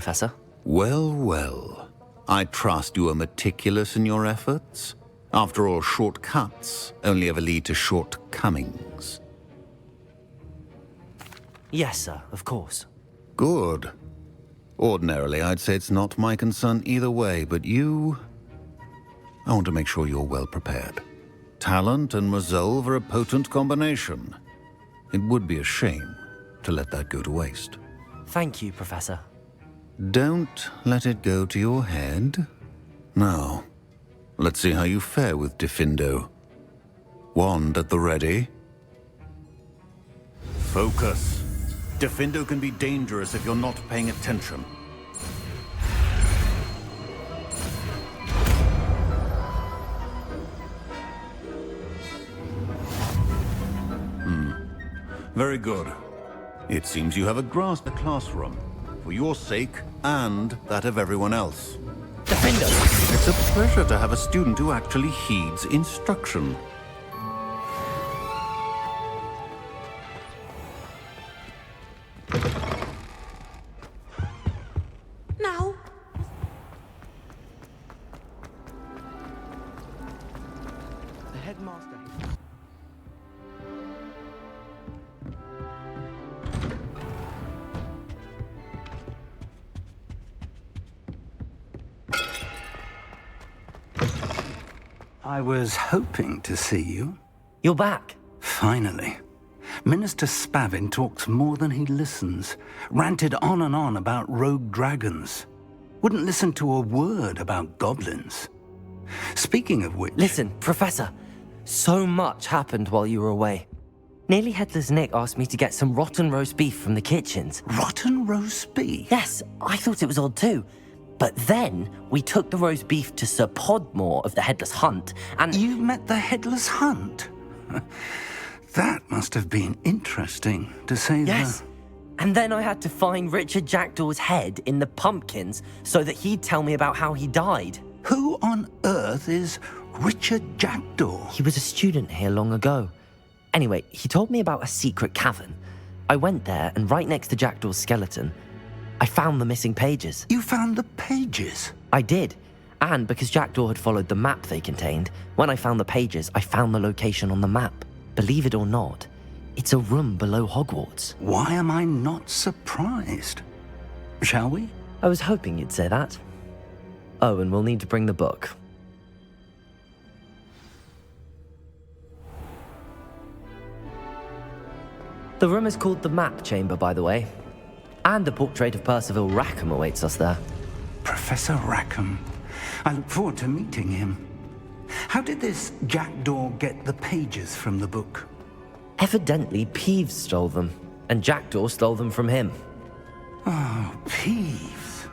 Professor. Well, well. I trust you are meticulous in your efforts. After all, shortcuts only ever lead to shortcomings. Yes, sir, of course. Good. Ordinarily, I'd say it's not my concern either way, but you... I want to make sure you're well prepared. Talent and resolve are a potent combination. It would be a shame to let that go to waste. Thank you, Professor. Don't let it go to your head. Now, let's see how you fare with Diffindo. Wand at the ready. Focus. Diffindo can be dangerous if you're not paying attention. Very good. It seems you have a grasp of the classroom, for your sake and that of everyone else. Diffindo! It's a pleasure to have a student who actually heeds instruction. Now. The headmaster... I was hoping to see you. You're back. Finally. Minister Spavin talks more than he listens. Ranted on and on about rogue dragons. Wouldn't listen to a word about goblins. Speaking of which... Listen, Professor. So much happened while you were away. Nearly Headless Nick asked me to get some rotten roast beef from the kitchens. Rotten roast beef? Yes, I thought it was odd too. But then we took the roast beef to Sir Podmore of the Headless Hunt, and... You met the Headless Hunt? That must have been interesting, to say the... Yes. And then I had to find Richard Jackdaw's head in the pumpkins so that he'd tell me about how he died. Who on earth is Richard Jackdaw? He was a student here long ago. Anyway, he told me about a secret cavern. I went there, and right next to Jackdaw's skeleton, I found the missing pages. You found the pages? I did. And because Jackdaw had followed the map they contained, when I found the pages, I found the location on the map. Believe it or not, it's a room below Hogwarts. Why am I not surprised? Shall we? I was hoping you'd say that. Oh, and we'll need to bring the book. The room is called the Map Chamber, by the way. And a portrait of Percival Rackham awaits us there. Professor Rackham. I look forward to meeting him. How did this Jackdaw get the pages from the book? Evidently, Peeves stole them, and Jackdaw stole them from him. Oh, Peeves.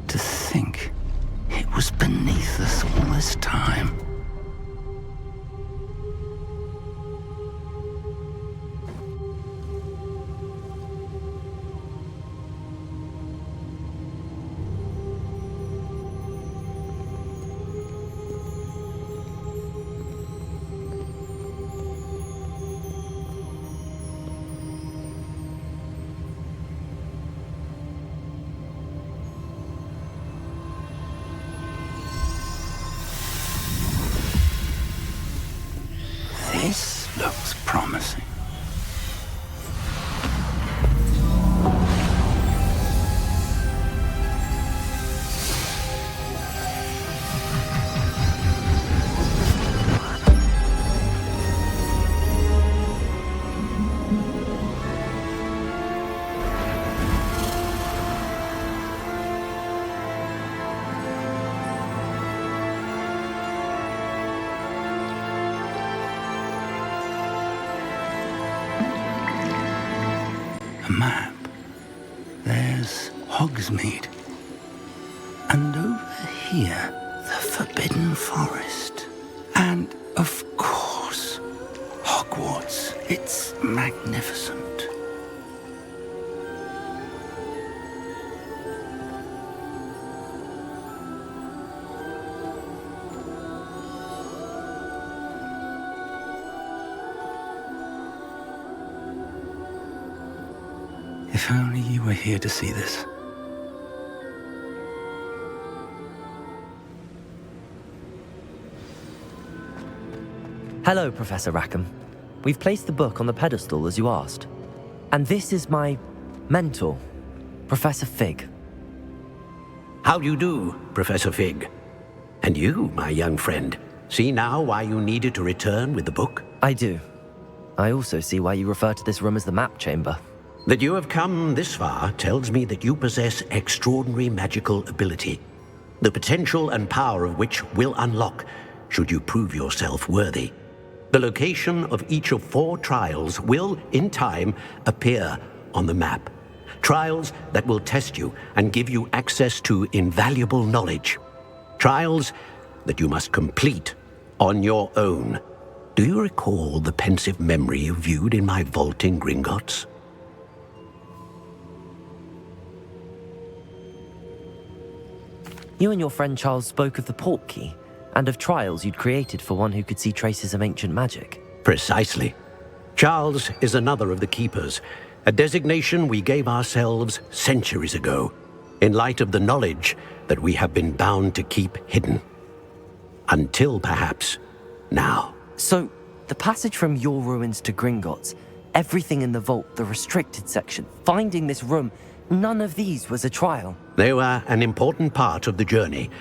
To think it was beneath us all this time. This looks promising. A map. There's Hogsmeade. And over here, the Forbidden Forest. And, of course, Hogwarts. It's magnificent. If only you were here to see this. Hello, Professor Rackham. We've placed the book on the pedestal as you asked. And this is my mentor, Professor Fig. How do you do, Professor Fig? And you, my young friend, see now why you needed to return with the book? I do. I also see why you refer to this room as the map chamber. That you have come this far tells me that you possess extraordinary magical ability, the potential and power of which will unlock should you prove yourself worthy. The location of each of 4 trials will, in time, appear on the map. Trials that will test you and give you access to invaluable knowledge. Trials that you must complete on your own. Do you recall the pensive memory you viewed in my vault in Gringotts? You and your friend Charles spoke of the Portkey and of trials you'd created for one who could see traces of ancient magic. Precisely. Charles is another of the Keepers, a designation we gave ourselves centuries ago, in light of the knowledge that we have been bound to keep hidden. Until, perhaps, now. So, the passage from your ruins to Gringotts, everything in the vault, the restricted section, finding this room, none of these was a trial. They were an important part of the journey,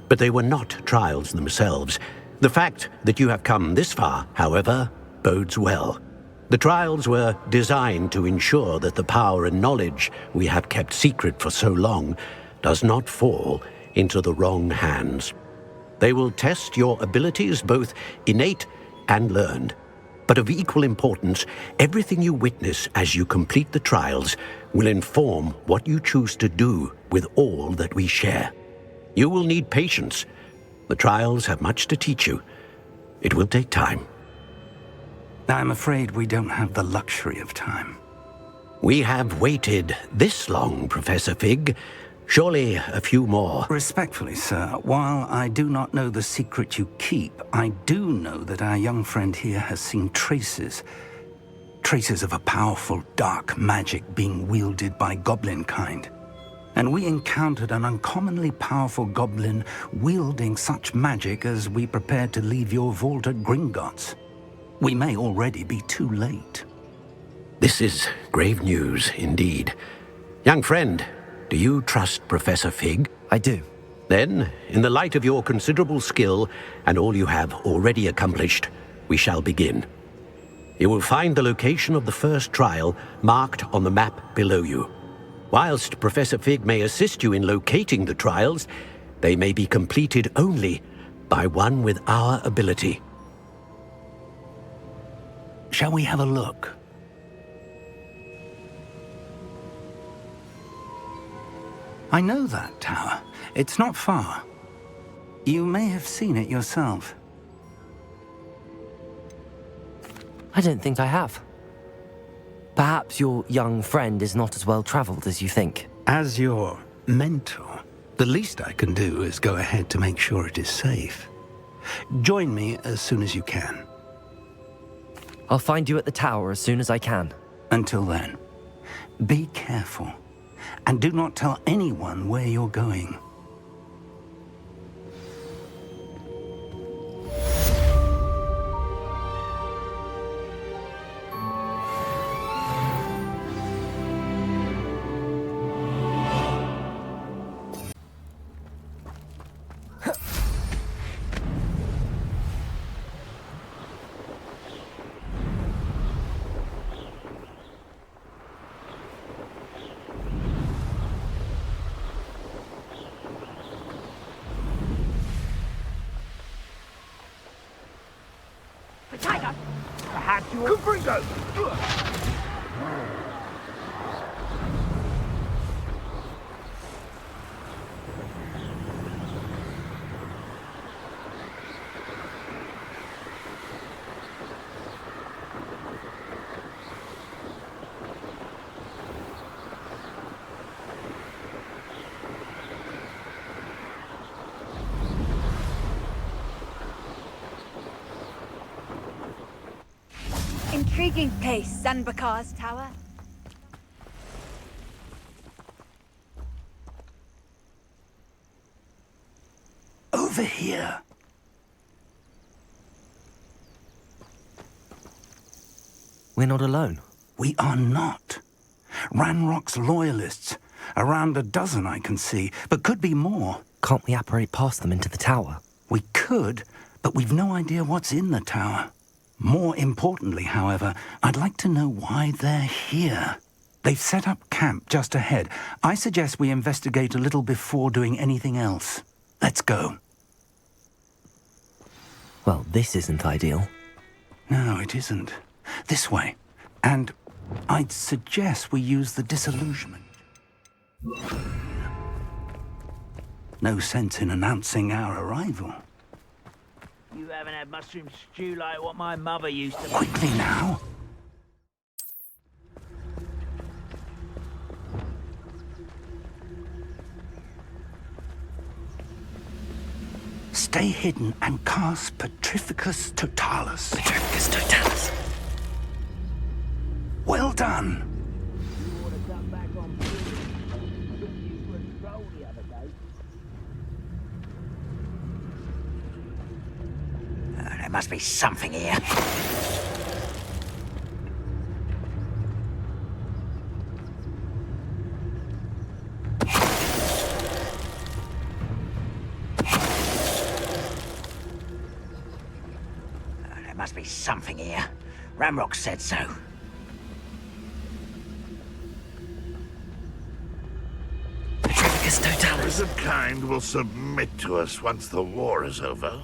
but they were not trials themselves. The fact that you have come this far, however, bodes well. The trials were designed to ensure that the power and knowledge we have kept secret for so long does not fall into the wrong hands. They will test your abilities, both innate and learned. But of equal importance, everything you witness as you complete the trials will inform what you choose to do with all that we share. You will need patience. The trials have much to teach you. It will take time. I'm afraid we don't have the luxury of time. We have waited this long, Professor Fig. Surely a few more. Respectfully, sir, while I do not know the secret you keep, I do know that our young friend here has seen traces of a powerful dark magic being wielded by goblin kind. And we encountered an uncommonly powerful goblin wielding such magic as we prepared to leave your vault at Gringotts. We may already be too late. This is grave news indeed. Young friend, do you trust Professor Fig? I do. Then, in the light of your considerable skill and all you have already accomplished, we shall begin. You will find the location of the first trial marked on the map below you. Whilst Professor Fig may assist you in locating the trials, they may be completed only by one with our ability. Shall we have a look? I know that tower. It's not far. You may have seen it yourself. I don't think I have. Perhaps your young friend is not as well traveled as you think. As your mentor, the least I can do is go ahead to make sure it is safe. Join me as soon as you can. I'll find you at the tower as soon as I can. Until then, be careful, and do not tell anyone where you're going. Intriguing case, Sanbakar's tower. Over here. We're not alone. We are not. Ranrock's loyalists. Around a dozen I can see, but could be more. Can't we apparate past them into the tower? We could, but we've no idea what's in the tower. More importantly, however, I'd like to know why they're here. They've set up camp just ahead. I suggest we investigate a little before doing anything else. Let's go. Well, this isn't ideal. No, it isn't. This way. And I'd suggest we use the disillusionment. No sense in announcing our arrival. You haven't had mushroom stew like what my mother used to make. Quickly now. Stay hidden and cast Petrificus Totalis. Petrificus Totalis. Well done. You ought to come back on board. Took you for a stroll the other day. There must be something here. There must be something here. Ranrock said so. Petrificus Totalis. The kind will submit to us once the war is over.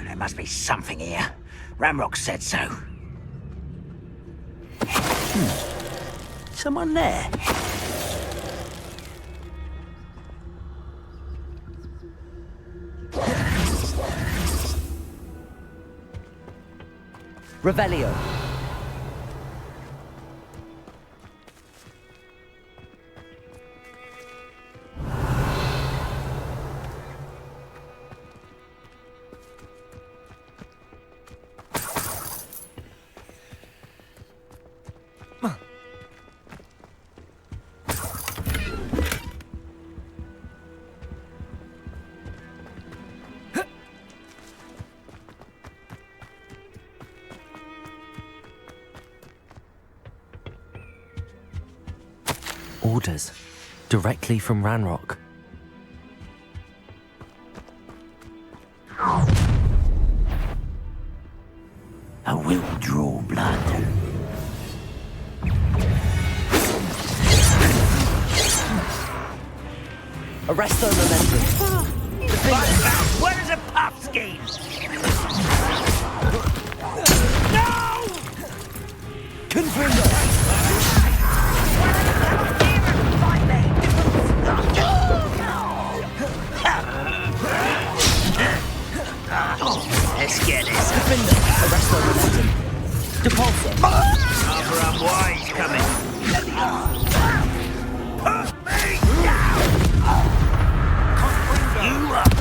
There must be something here. Ranrock said so. Someone there? Revelio. Orders. Directly from Ranrock. I will draw blood. Arrest their momentum. Where is a puff scheme? No! Confringo! Let's get this. Confringo! Arrest their momentum. Depulso! Arthur Unwise coming. Let me go. Put me down! You up.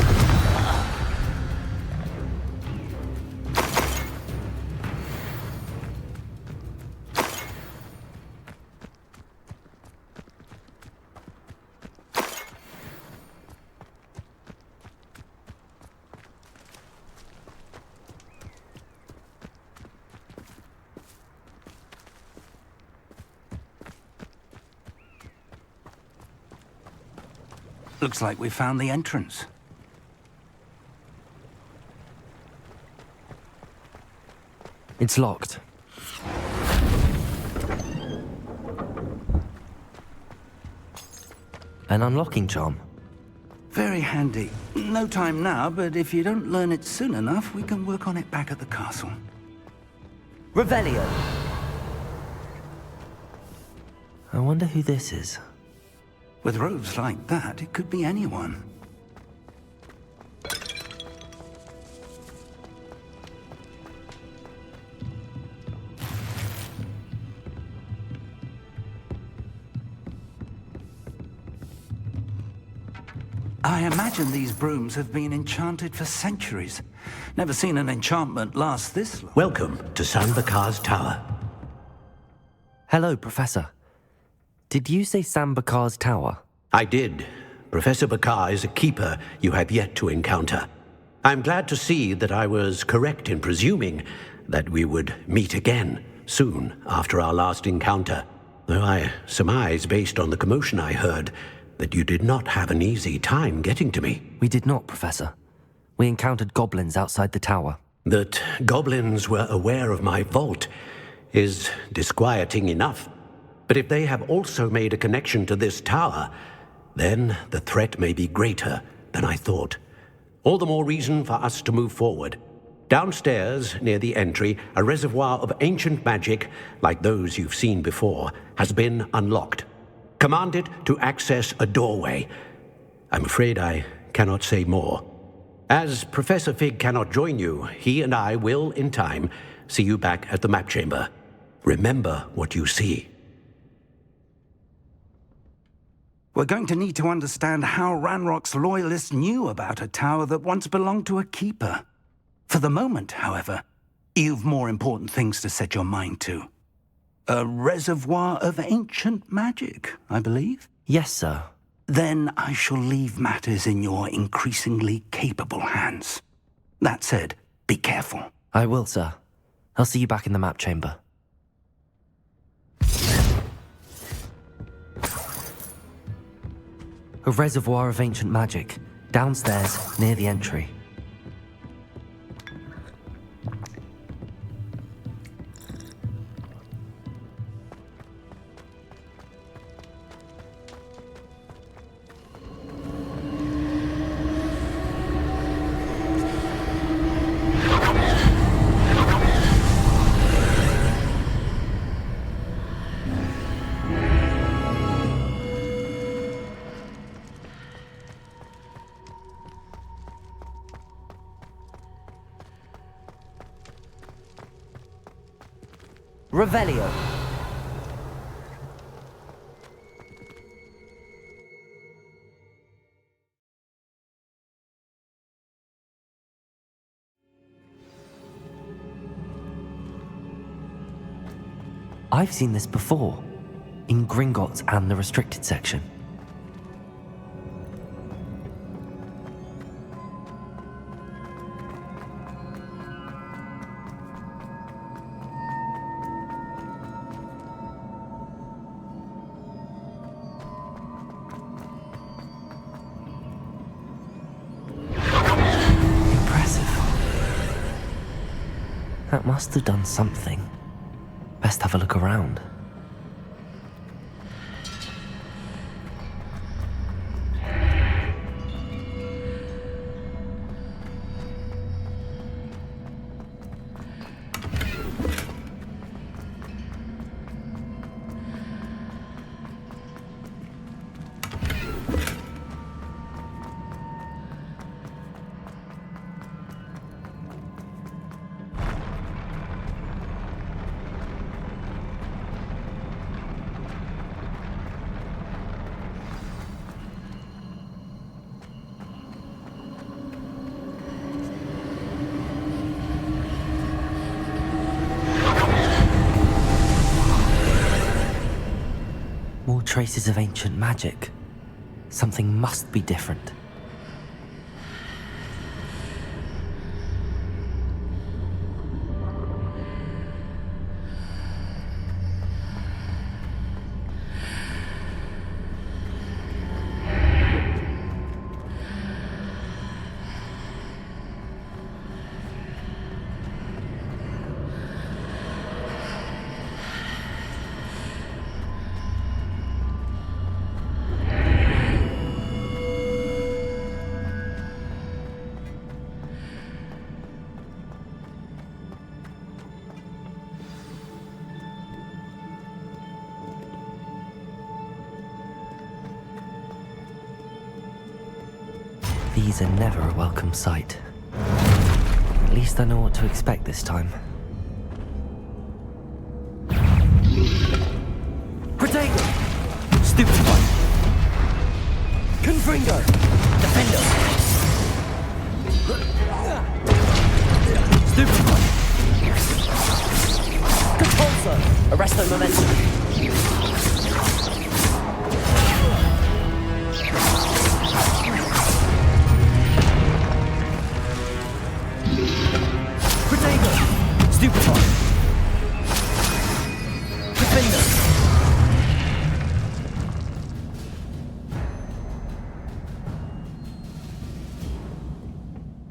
Looks like we found the entrance. It's locked. An unlocking charm. Very handy. No time now, but if you don't learn it soon enough, we can work on it back at the castle. Revelio. I wonder who this is. With robes like that, it could be anyone. I imagine these brooms have been enchanted for centuries. Never seen an enchantment last this long. Welcome to San Bakar's Tower. Hello, Professor. Did you say Sam Bakar's tower? I did. Professor Bakar is a keeper you have yet to encounter. I'm glad to see that I was correct in presuming that we would meet again soon after our last encounter, though I surmise, based on the commotion I heard, that you did not have an easy time getting to me. We did not, Professor. We encountered goblins outside the tower. That goblins were aware of my vault is disquieting enough. But if they have also made a connection to this tower, then the threat may be greater than I thought. All the more reason for us to move forward. Downstairs, near the entry, a reservoir of ancient magic, like those you've seen before, has been unlocked. Command it to access a doorway. I'm afraid I cannot say more. As Professor Fig cannot join you, he and I will, in time, see you back at the map chamber. Remember what you see. We're going to need to understand how Ranrock's loyalists knew about a tower that once belonged to a keeper. For the moment, however, you've more important things to set your mind to. A reservoir of ancient magic, I believe? Yes, sir. Then I shall leave matters in your increasingly capable hands. That said, be careful. I will, sir. I'll see you back in the map chamber. A reservoir of ancient magic, downstairs near the entry. Revelio. I've seen this before, in Gringotts and the restricted section. That must have done something. Best have a look around. More traces of ancient magic. Something must be different. These are never a welcome sight. At least I know what to expect this time. Protego! Stupid one! Confringo! Defender! Stupid one! Capulso! Info. Arresto momentum. Protego. Stupefy. Defender.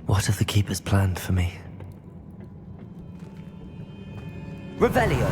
What have the Keepers planned for me? Revelio.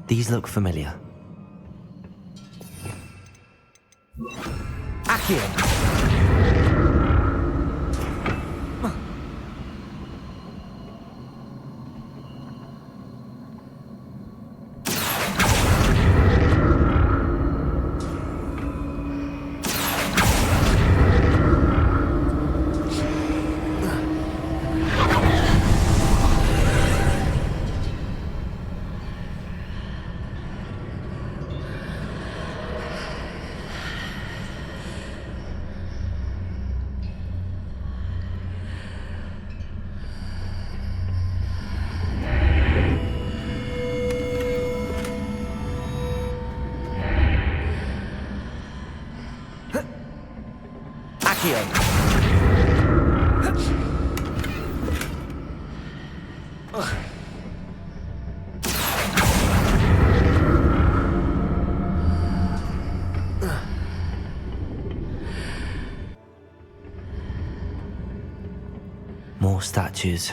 These look familiar. Accio. More statues.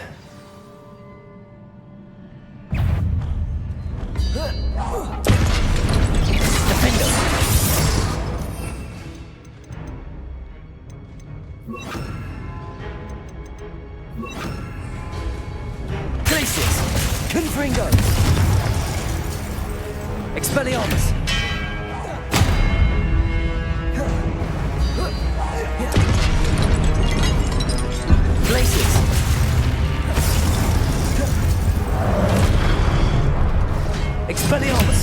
Glacius! Confringo! Expelliarmus! Glacius! Expelliarmus!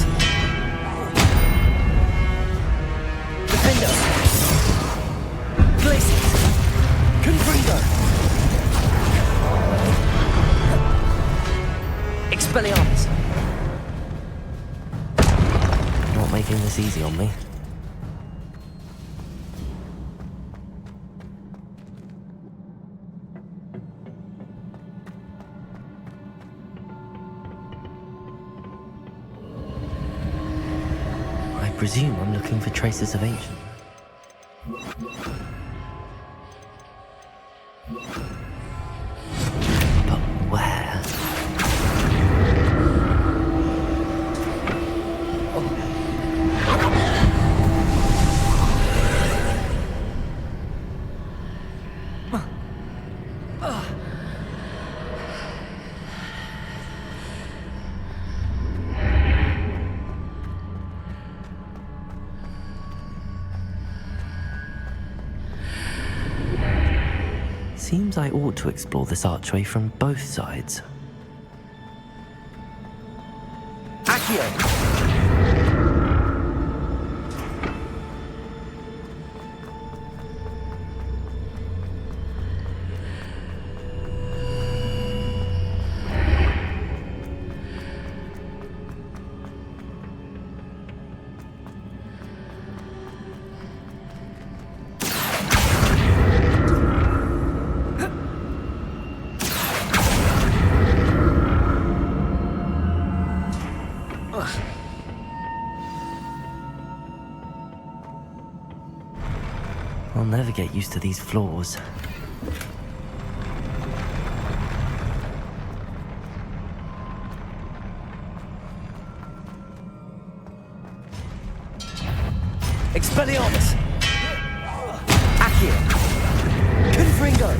Defender! Glacius! Confringo! Expelliarmus! Not making this easy on me. I presume I'm looking for traces of ancient. But where? Seems I ought to explore this archway from both sides. Accio! I'll never get used to these floors. Expelliarmus! Accio! Confringo!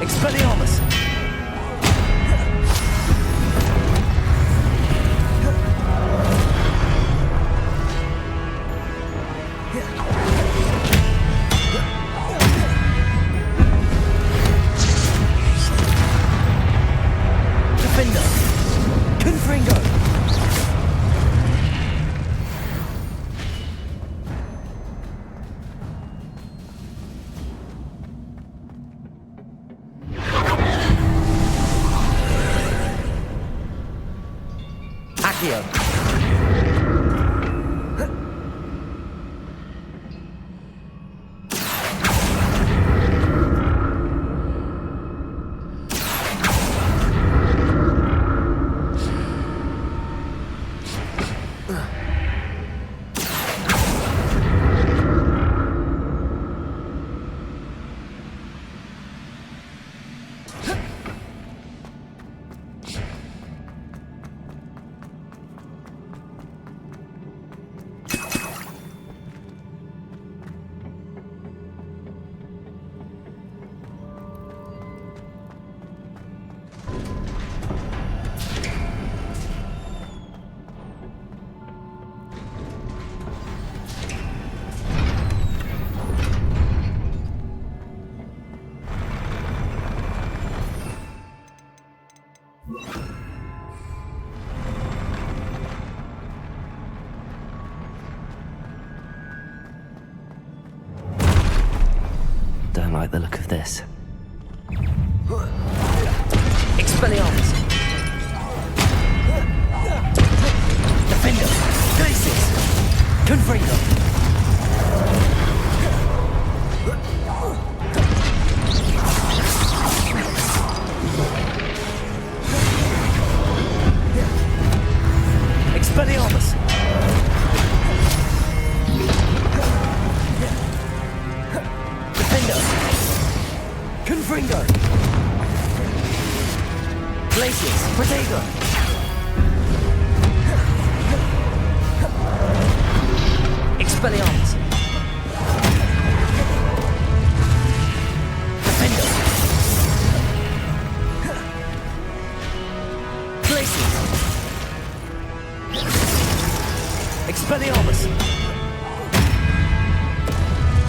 Expelliarmus! Defender! Confringo! Accio! Don't like the look of this. Expelliarmus! Defender! Glacius! Confringo! Expelliarmus! Defender! Confringo! Glacius! Protego! Expelliarmus! Defender! Glacius! Expelliarmus!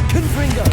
Confringo!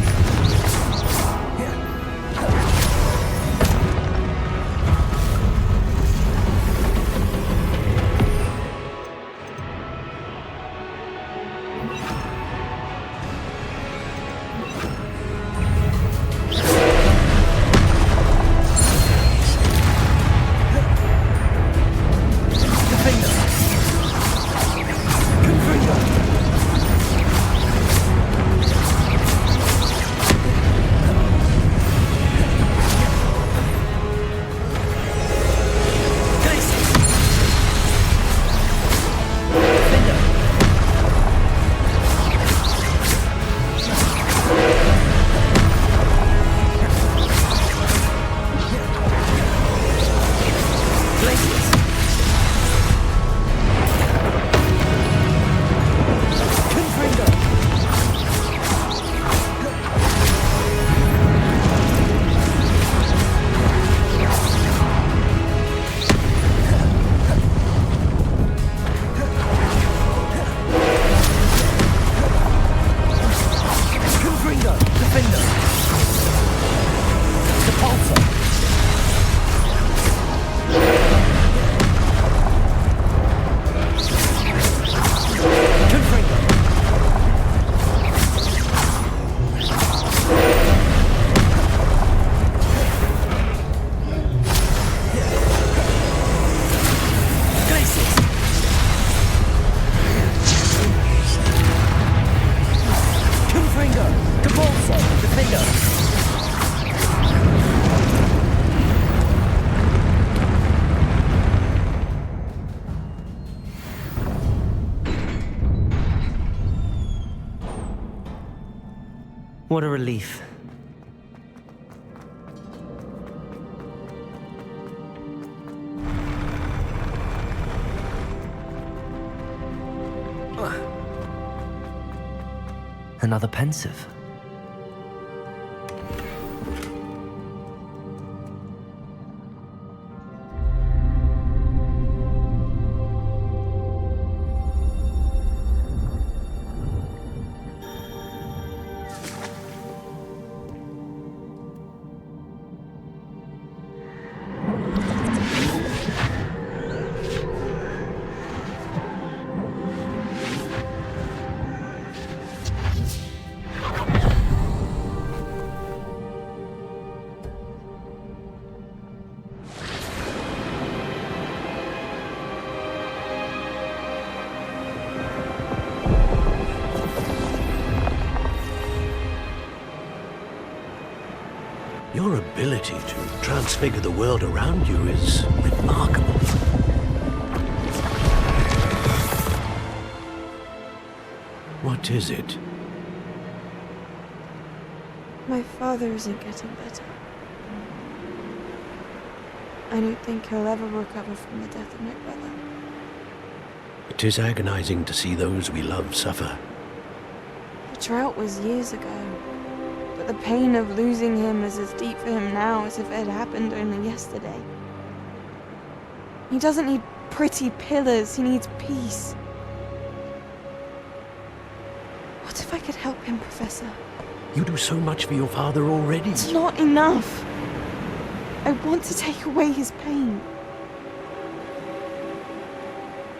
What a relief. Another pensive. Your ability to transfigure the world around you is remarkable. What is it? My father isn't getting better. I don't think he'll ever recover from the death of my brother. It is agonizing to see those we love suffer. The drought was years ago, but the pain of losing him is as deep for him now as if it had happened only yesterday. He doesn't need pretty pillars, he needs peace. What if I could help him, Professor? You do so much for your father already. It's not enough. I want to take away his pain.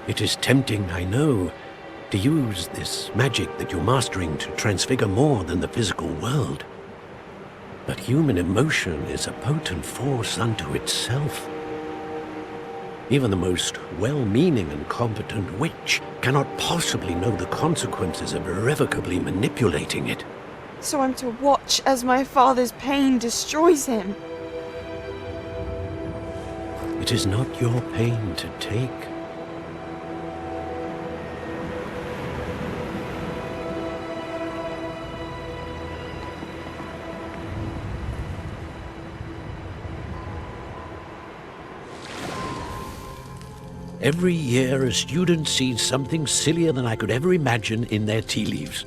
It is tempting, I know, to use this magic that you're mastering to transfigure more than the physical world. But human emotion is a potent force unto itself. Even the most well-meaning and competent witch cannot possibly know the consequences of irrevocably manipulating it. So I'm to watch as my father's pain destroys him. It is not your pain to take. Every year, a student sees something sillier than I could ever imagine in their tea leaves.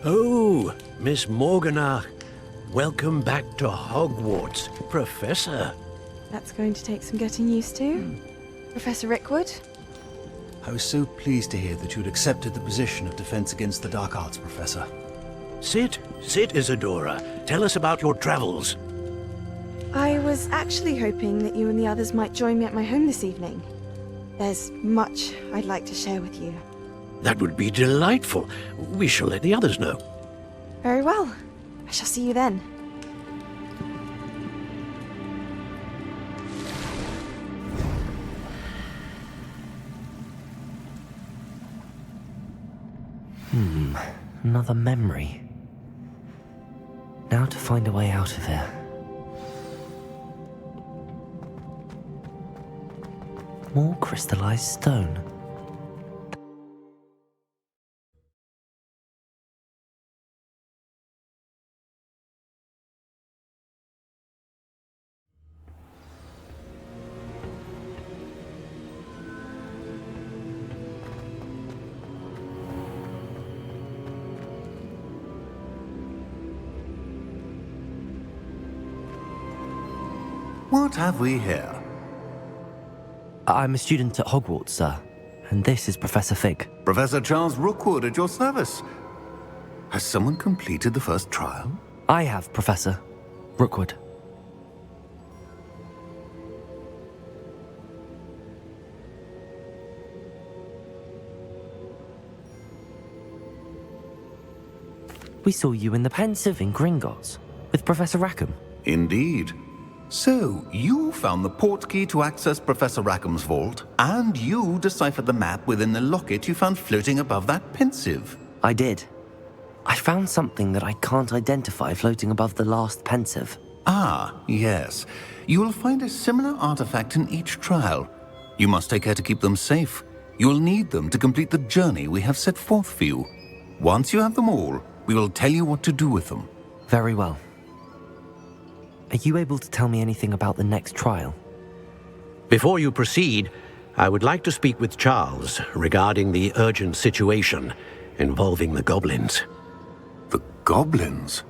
Oh, Miss Morganach, welcome back to Hogwarts, Professor. That's going to take some getting used to. Professor Rickwood? I was so pleased to hear that you'd accepted the position of Defense Against the Dark Arts, Professor. Sit, Isadora. Tell us about your travels. I was actually hoping that you and the others might join me at my home this evening. There's much I'd like to share with you. That would be delightful. We shall let the others know. Very well. I shall see you then. Another memory. Now to find a way out of here. More crystallized stone. What have we here? I'm a student at Hogwarts, sir. And this is Professor Fig. Professor Charles Rookwood at your service. Has someone completed the first trial? I have, Professor Rookwood. We saw you in the Pensive in Gringotts with Professor Rackham. Indeed. So, you found the portkey to access Professor Rackham's vault, and you deciphered the map within the locket you found floating above that Pensive. I did. I found something that I can't identify floating above the last Pensive. Ah, yes. You will find a similar artifact in each trial. You must take care to keep them safe. You will need them to complete the journey we have set forth for you. Once you have them all, we will tell you what to do with them. Very well. Are you able to tell me anything about the next trial? Before you proceed, I would like to speak with Charles regarding the urgent situation involving the goblins. The goblins?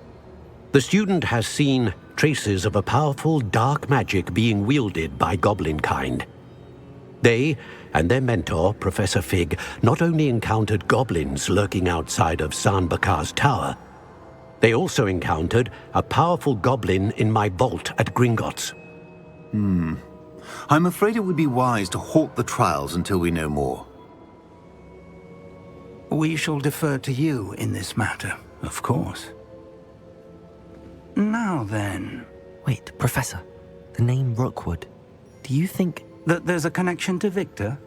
The student has seen traces of a powerful dark magic being wielded by goblin kind. They and their mentor, Professor Fig, not only encountered goblins lurking outside of San Bakar's tower, they also encountered a powerful goblin in my vault at Gringotts. I'm afraid it would be wise to halt the trials until we know more. We shall defer to you in this matter, of course. Now then, Wait, Professor. The name Rookwood. Do you think... that there's a connection to Victor?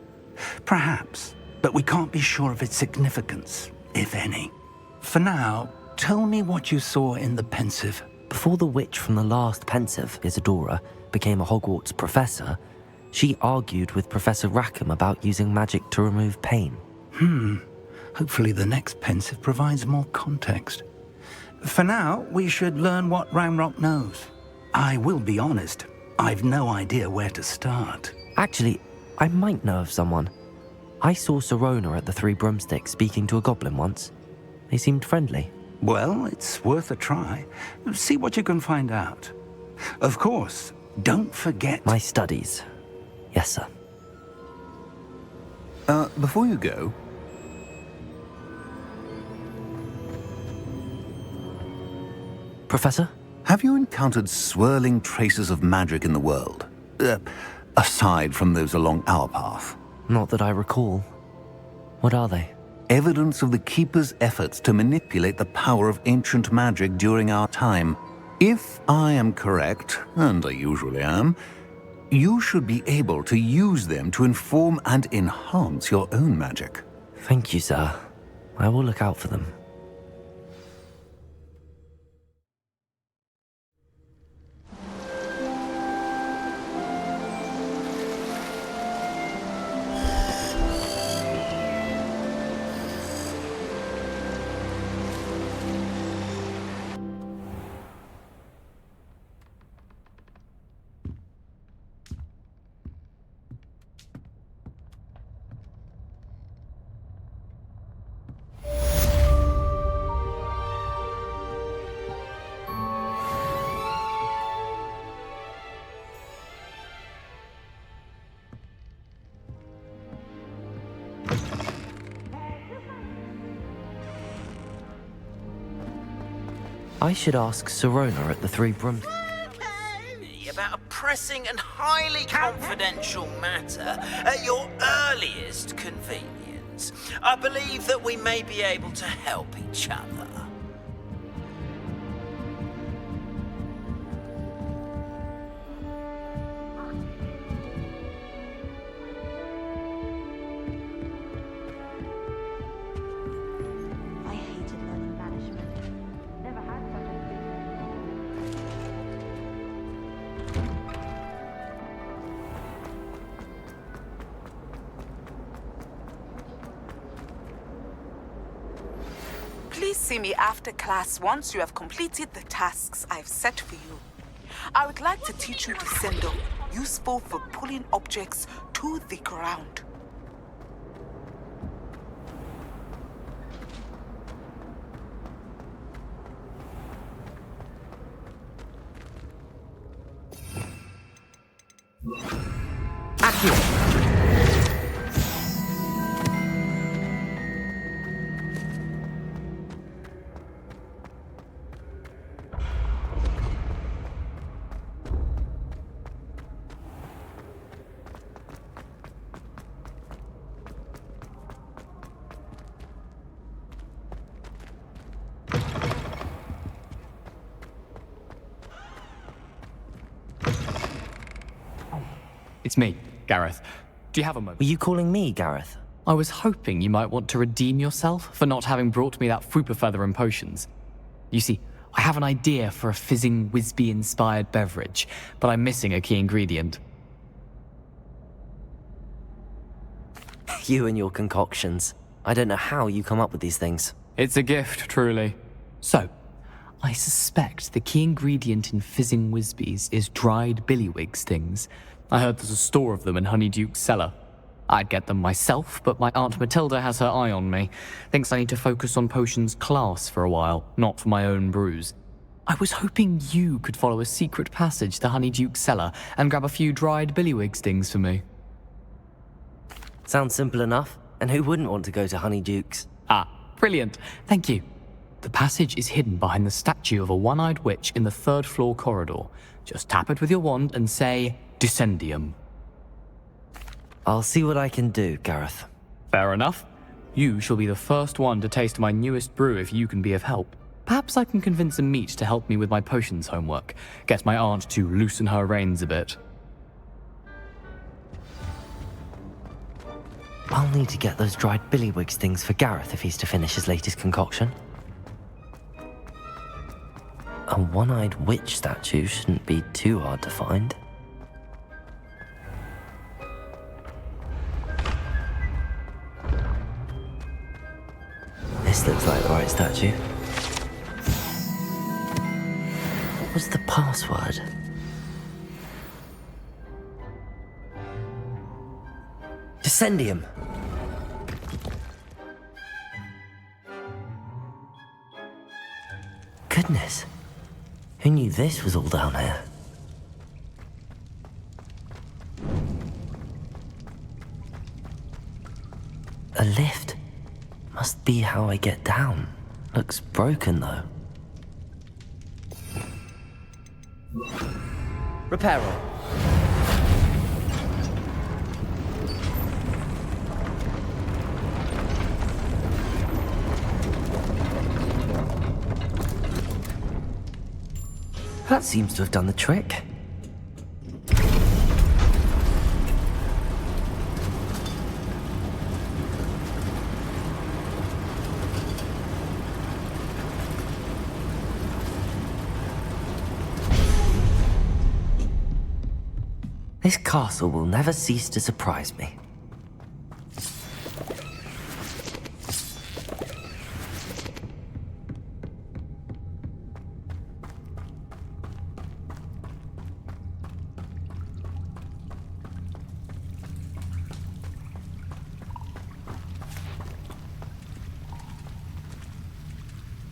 Perhaps, but we can't be sure of its significance, if any. For now, tell me what you saw in the Pensive. Before the witch from the last pensive, Isadora, became a Hogwarts professor, she argued with Professor Rackham about using magic to remove pain. Hopefully the next pensive provides more context. For now, we should learn what Ranrock knows. I will be honest, I've no idea where to start. Actually, I might know of someone. I saw Sirona at the Three Broomsticks speaking to a goblin once. They seemed friendly. Well, it's worth a try. See what you can find out. Of course, don't forget... My studies. Yes, sir. Before you go, Professor? have you encountered swirling traces of magic in the world? Aside from those along our path. Not that I recall. What are they? Evidence of the Keeper's efforts to manipulate the power of ancient magic during our time. If I am correct, and I usually am, you should be able to use them to inform and enhance your own magic. Thank you, sir. I will look out for them. I should ask Sirona at the Three Broomsticks. About a pressing and highly confidential matter at your earliest convenience. I believe that we may be able to help each other. I hated learning banishment. Never had such a thing. Please see me after class once you have completed the tasks I've set for you. I would like to teach you Descendo, useful for pulling objects to the ground. It's me, Gareth. Do you have a moment? Were you calling me, Gareth? I was hoping you might want to redeem yourself for not having brought me that Fooper Feather and potions. You see, I have an idea for a fizzing Whizbee-inspired beverage, but I'm missing a key ingredient. You and your concoctions. I don't know how you come up with these things. It's a gift, truly. So, I suspect the key ingredient in fizzing Whizbees is dried billywig stings. I heard there's a store of them in Honeyduke's cellar. I'd get them myself, but my Aunt Matilda has her eye on me. Thinks I need to focus on potions class for a while, not for my own brews. I was hoping you could follow a secret passage to Honeyduke's cellar and grab a few dried billywig stings for me. Sounds simple enough. And who wouldn't want to go to Honeyduke's? Ah, brilliant. Thank you. The passage is hidden behind the statue of a one-eyed witch in the third-floor corridor. Just tap it with your wand and say, Descendium. I'll see what I can do, Gareth. Fair enough. You shall be the first one to taste my newest brew if you can be of help. Perhaps I can convince a meat to help me with my potions homework. Get my aunt to loosen her reins a bit. I'll need to get those dried billywig stings for Gareth if he's to finish his latest concoction. A one-eyed witch statue shouldn't be too hard to find. This looks like the right statue. What was the password? Descendium! Goodness. Who knew this was all down here? A lift. Must be how I get down. Looks broken though. Reparo. That seems to have done the trick. This castle will never cease to surprise me.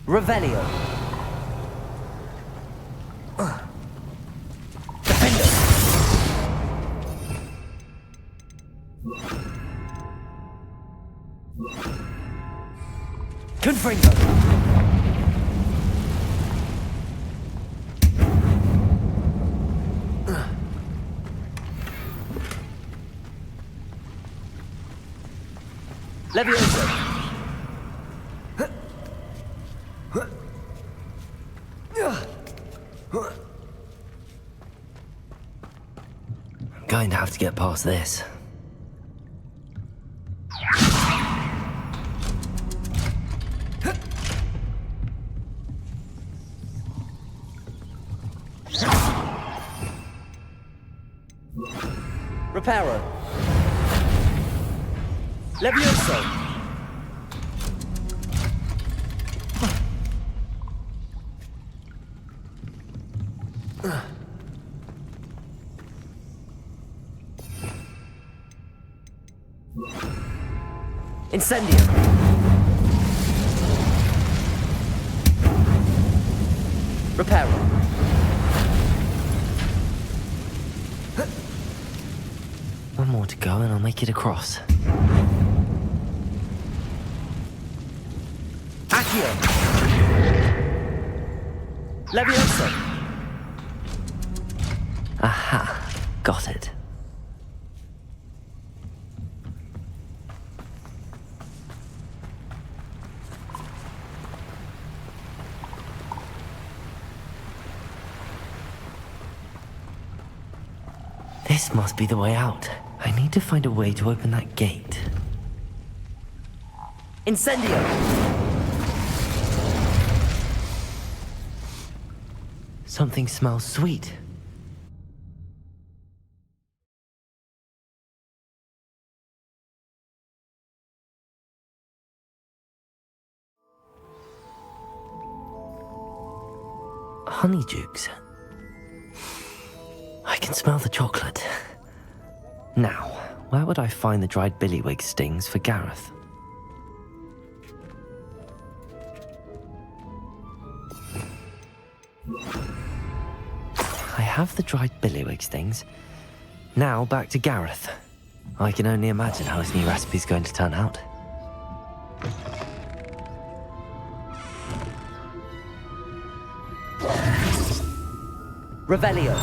Revelio. Defender. Confringo. Levioso. Going to have to get past this. Reparo. Levioso. Incendio. Reparo. One more to go and I'll make it across. Accio. Levioso. Aha. Got it. This must be the way out. I need to find a way to open that gate. Incendio! Something smells sweet. Honeydukes. I can smell the chocolate. Now, where would I find the dried billywig stings for Gareth? I have the dried billywig stings. Now back to Gareth. I can only imagine how his new recipe's going to turn out. Revelio.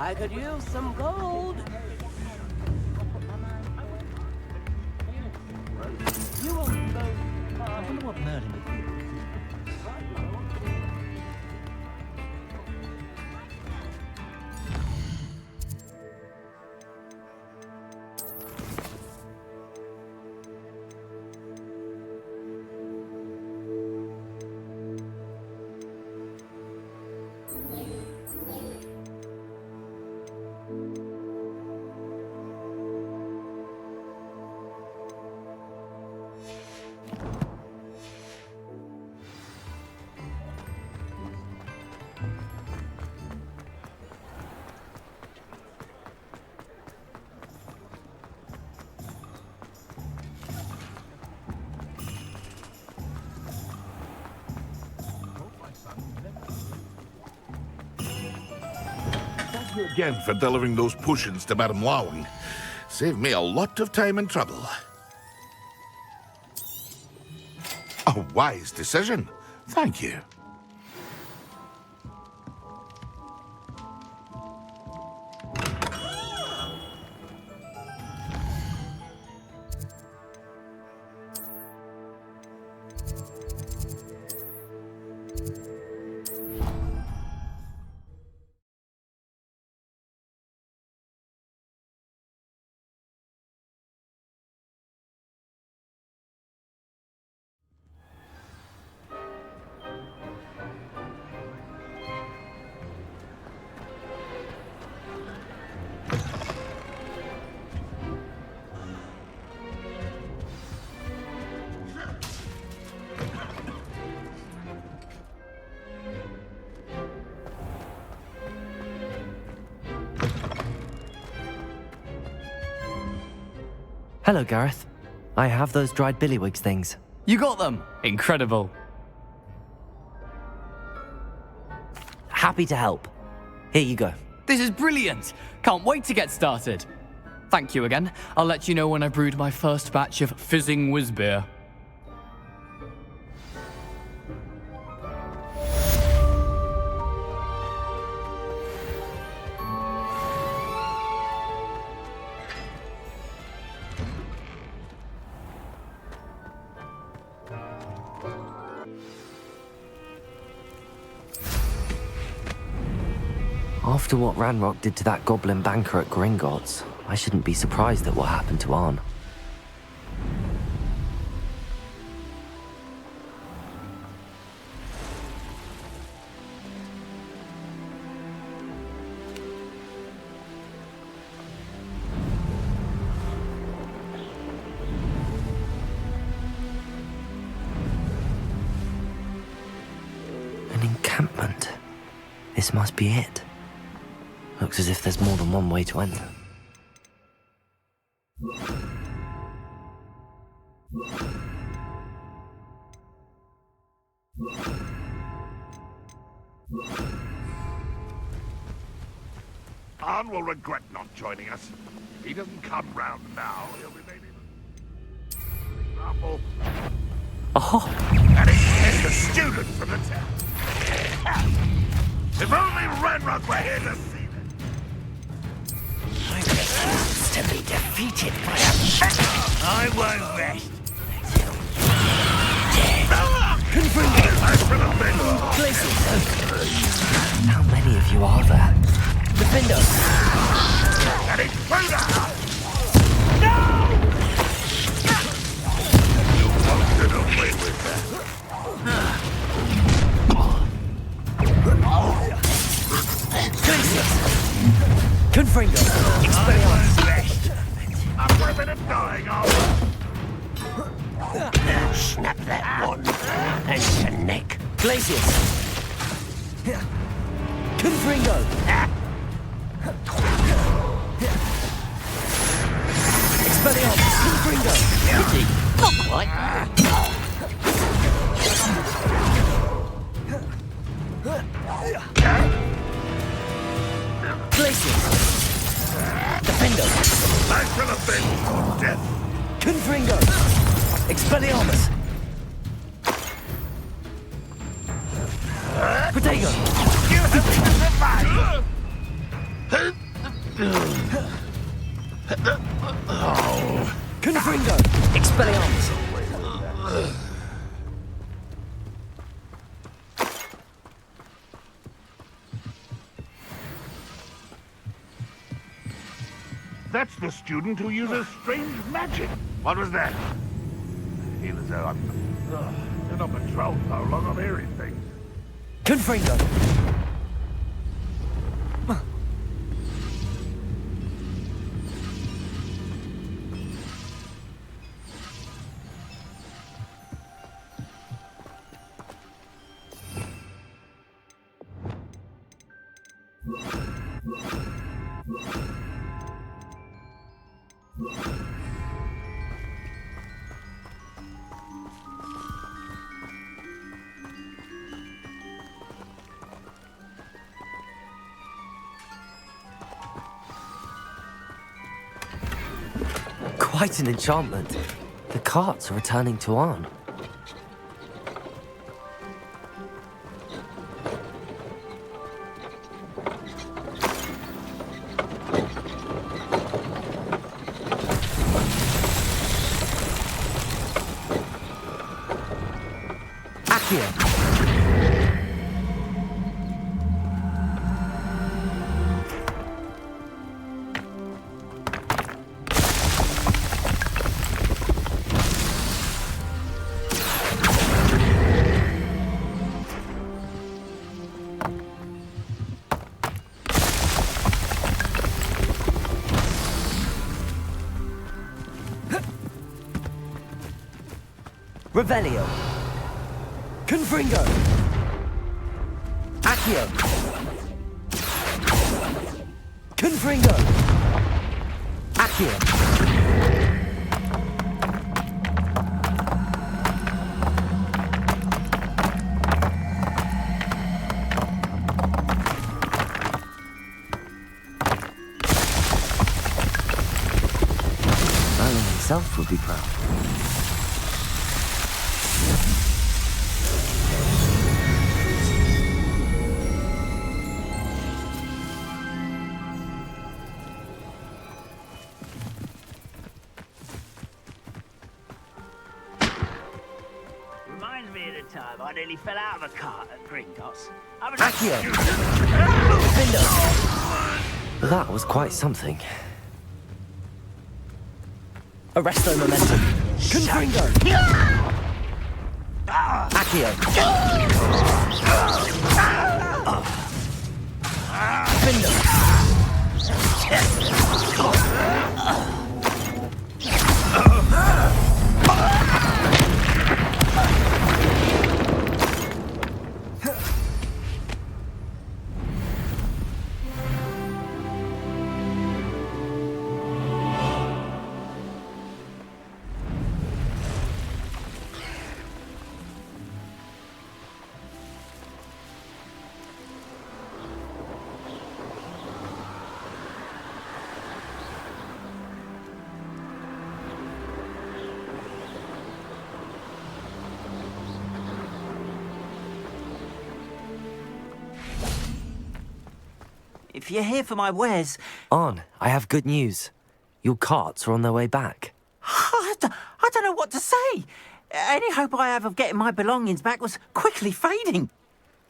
I could use some gold. You won't know. I wonder what Merlin would think. Thank you again for delivering those potions to Madame Lawing. Saved me a lot of time and trouble. A wise decision. Thank you. Hello, Gareth. I have those dried billywigs things. You got them! Incredible. Happy to help. Here you go. This is brilliant! Can't wait to get started. Thank you again. I'll let you know when I brewed my first batch of fizzing whizbeer. After what Ranrock did to that goblin banker at Gringotts, I shouldn't be surprised at what happened to Arn. An encampment. This must be it. Looks as if there's more than one way to enter. Arn will regret not joining us. If he doesn't come round now, he'll be maybe... For example... Oh! And he's a student from the town. If only Ranrock were here to see it. I refuse to be defeated by a... I won't rest. How many of you are there? Defend us! An intruder! No! You wanted away with that. Confringo! Expelliarmus! I'm for a bit of dying off. Snap that one and to neck. Glacius! Confringo! Expelliarmus! Confringo! Pity! Not quite! Glacius! Defendo! I shall avenge your death. Confringo! Expelliarmus! Protego! You have to survive! Confringo! Expelliarmus! That's the student who uses strange magic. What was that? Feel as though I'm on patrol so long I'm hearing things. Confringo! Quite an enchantment. The carts are returning to Arn. Accio! Revelio. Confringo. Accio. Confringo. Accio. Merlin himself would be proud. Reminds me of the time I nearly fell out of a cart at Gringotts. Accio! That was quite something. Arresto momentum. Confringo! Accio! Findo! If you're here for my wares... Arn, I have good news. Your carts are on their way back. I don't know what to say. Any hope I have of getting my belongings back was quickly fading.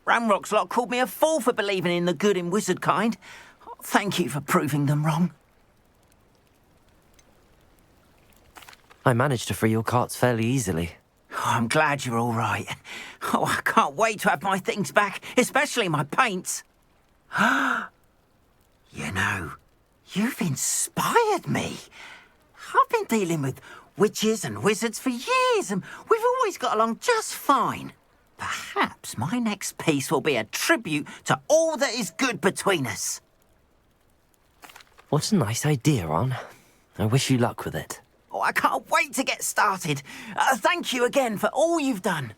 Ramrock's lot called me a fool for believing in the good in wizard kind. Thank you for proving them wrong. I managed to free your carts fairly easily. Oh, I'm glad you're all right. Oh, I can't wait to have my things back, especially my paints. You know, you've inspired me. I've been dealing with witches and wizards for years, and we've always got along just fine. Perhaps my next piece will be a tribute to all that is good between us. What a nice idea, Arn. I wish you luck with it. Oh, I can't wait to get started. Thank you again for all you've done.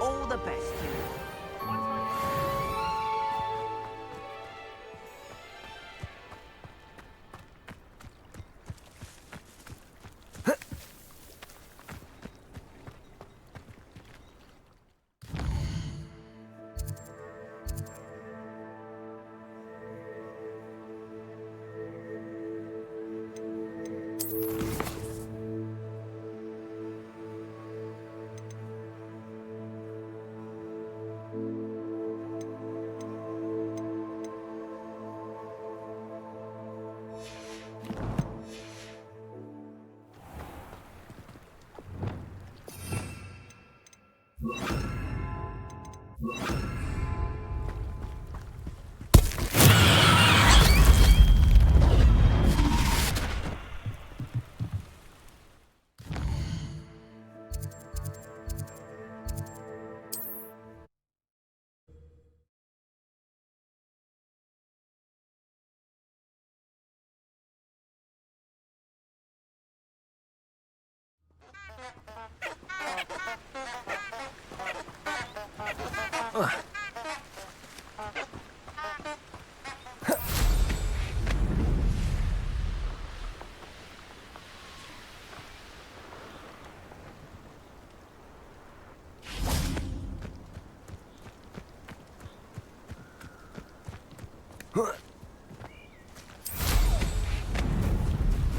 All the best to you.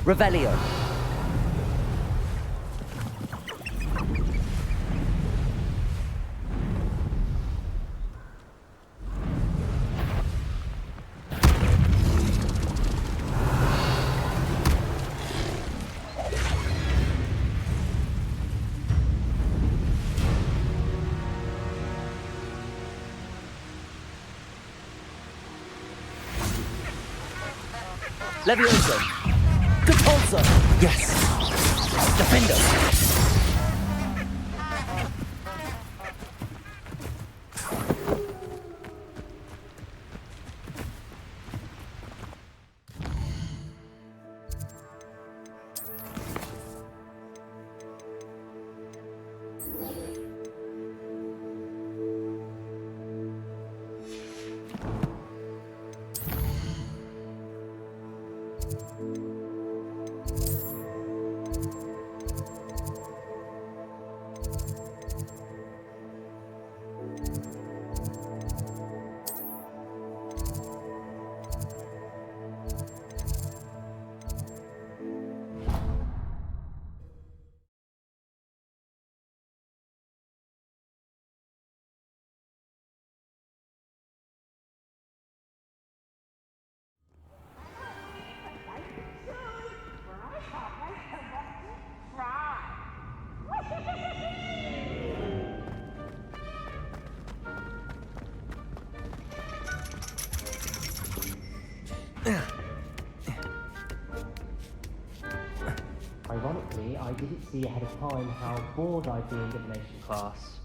Revelio. Levioso. Catapulta. Yes. Defender. Ironically, I didn't see ahead of time how bored I'd be in divination class.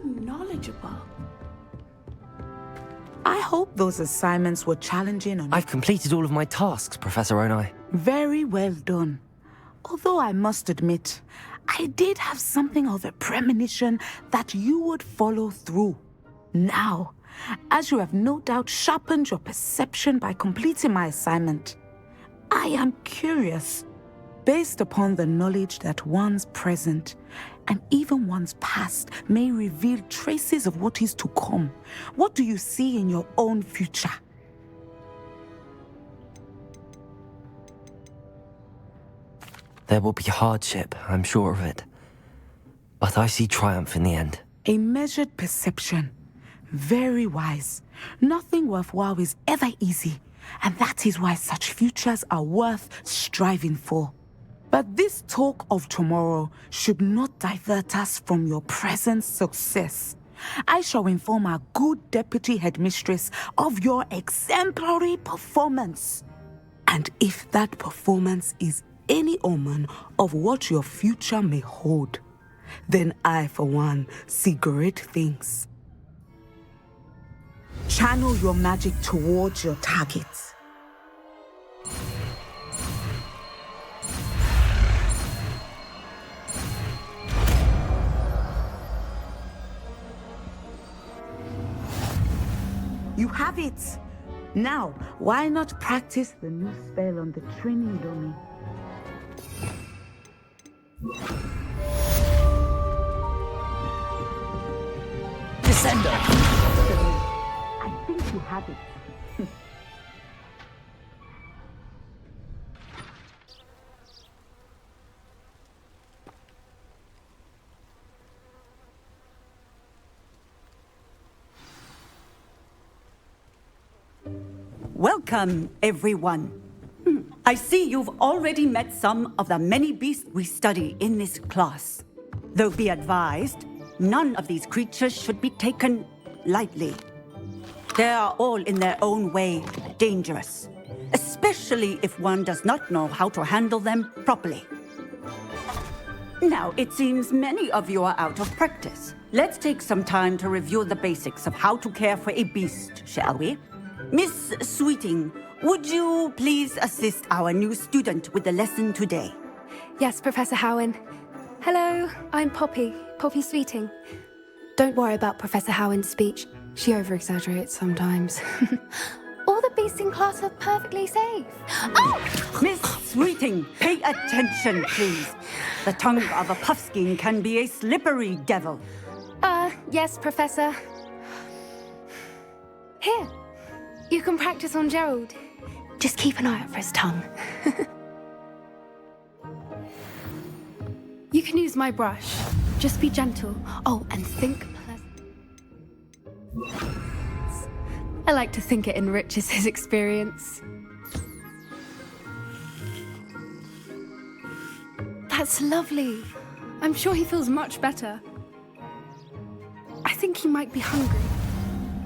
Knowledgeable. I hope those assignments were challenging on. I've completed all of my tasks, Professor Onai. Very well done. Although I must admit, I did have something of a premonition that you would follow through. Now, as you have no doubt sharpened your perception by completing my assignment, I am curious, based upon the knowledge that one's present and even one's past may reveal traces of what is to come. What do you see in your own future? There will be hardship, I'm sure of it. But I see triumph in the end. A measured perception. Very wise. Nothing worthwhile is ever easy, and that is why such futures are worth striving for. But this talk of tomorrow should not divert us from your present success. I shall inform our good deputy headmistress of your exemplary performance. And if that performance is any omen of what your future may hold, then I, for one, see great things. Channel your magic towards your targets. You have it! Now, why not practice the new spell on the training dummy? Descendo! I think you have it. Welcome, everyone. I see you've already met some of the many beasts we study in this class. Though be advised, none of these creatures should be taken lightly. They are all in their own way dangerous, especially if one does not know how to handle them properly. Now, it seems many of you are out of practice. Let's take some time to review the basics of how to care for a beast, shall we? Miss Sweeting, would you please assist our new student with the lesson today? Yes, Professor Howen. Hello, I'm Poppy Sweeting. Don't worry about Professor Howen's speech. She over-exaggerates sometimes. All the beasts in class are perfectly safe. Oh! Miss Sweeting, pay attention, please. The tongue of a puffskein can be a slippery devil. Yes, Professor. Here, you can practice on Gerald. Just keep an eye out for his tongue. You can use my brush. Just be gentle. Oh, and think pleasant. I like to think it enriches his experience. That's lovely. I'm sure he feels much better. I think he might be hungry.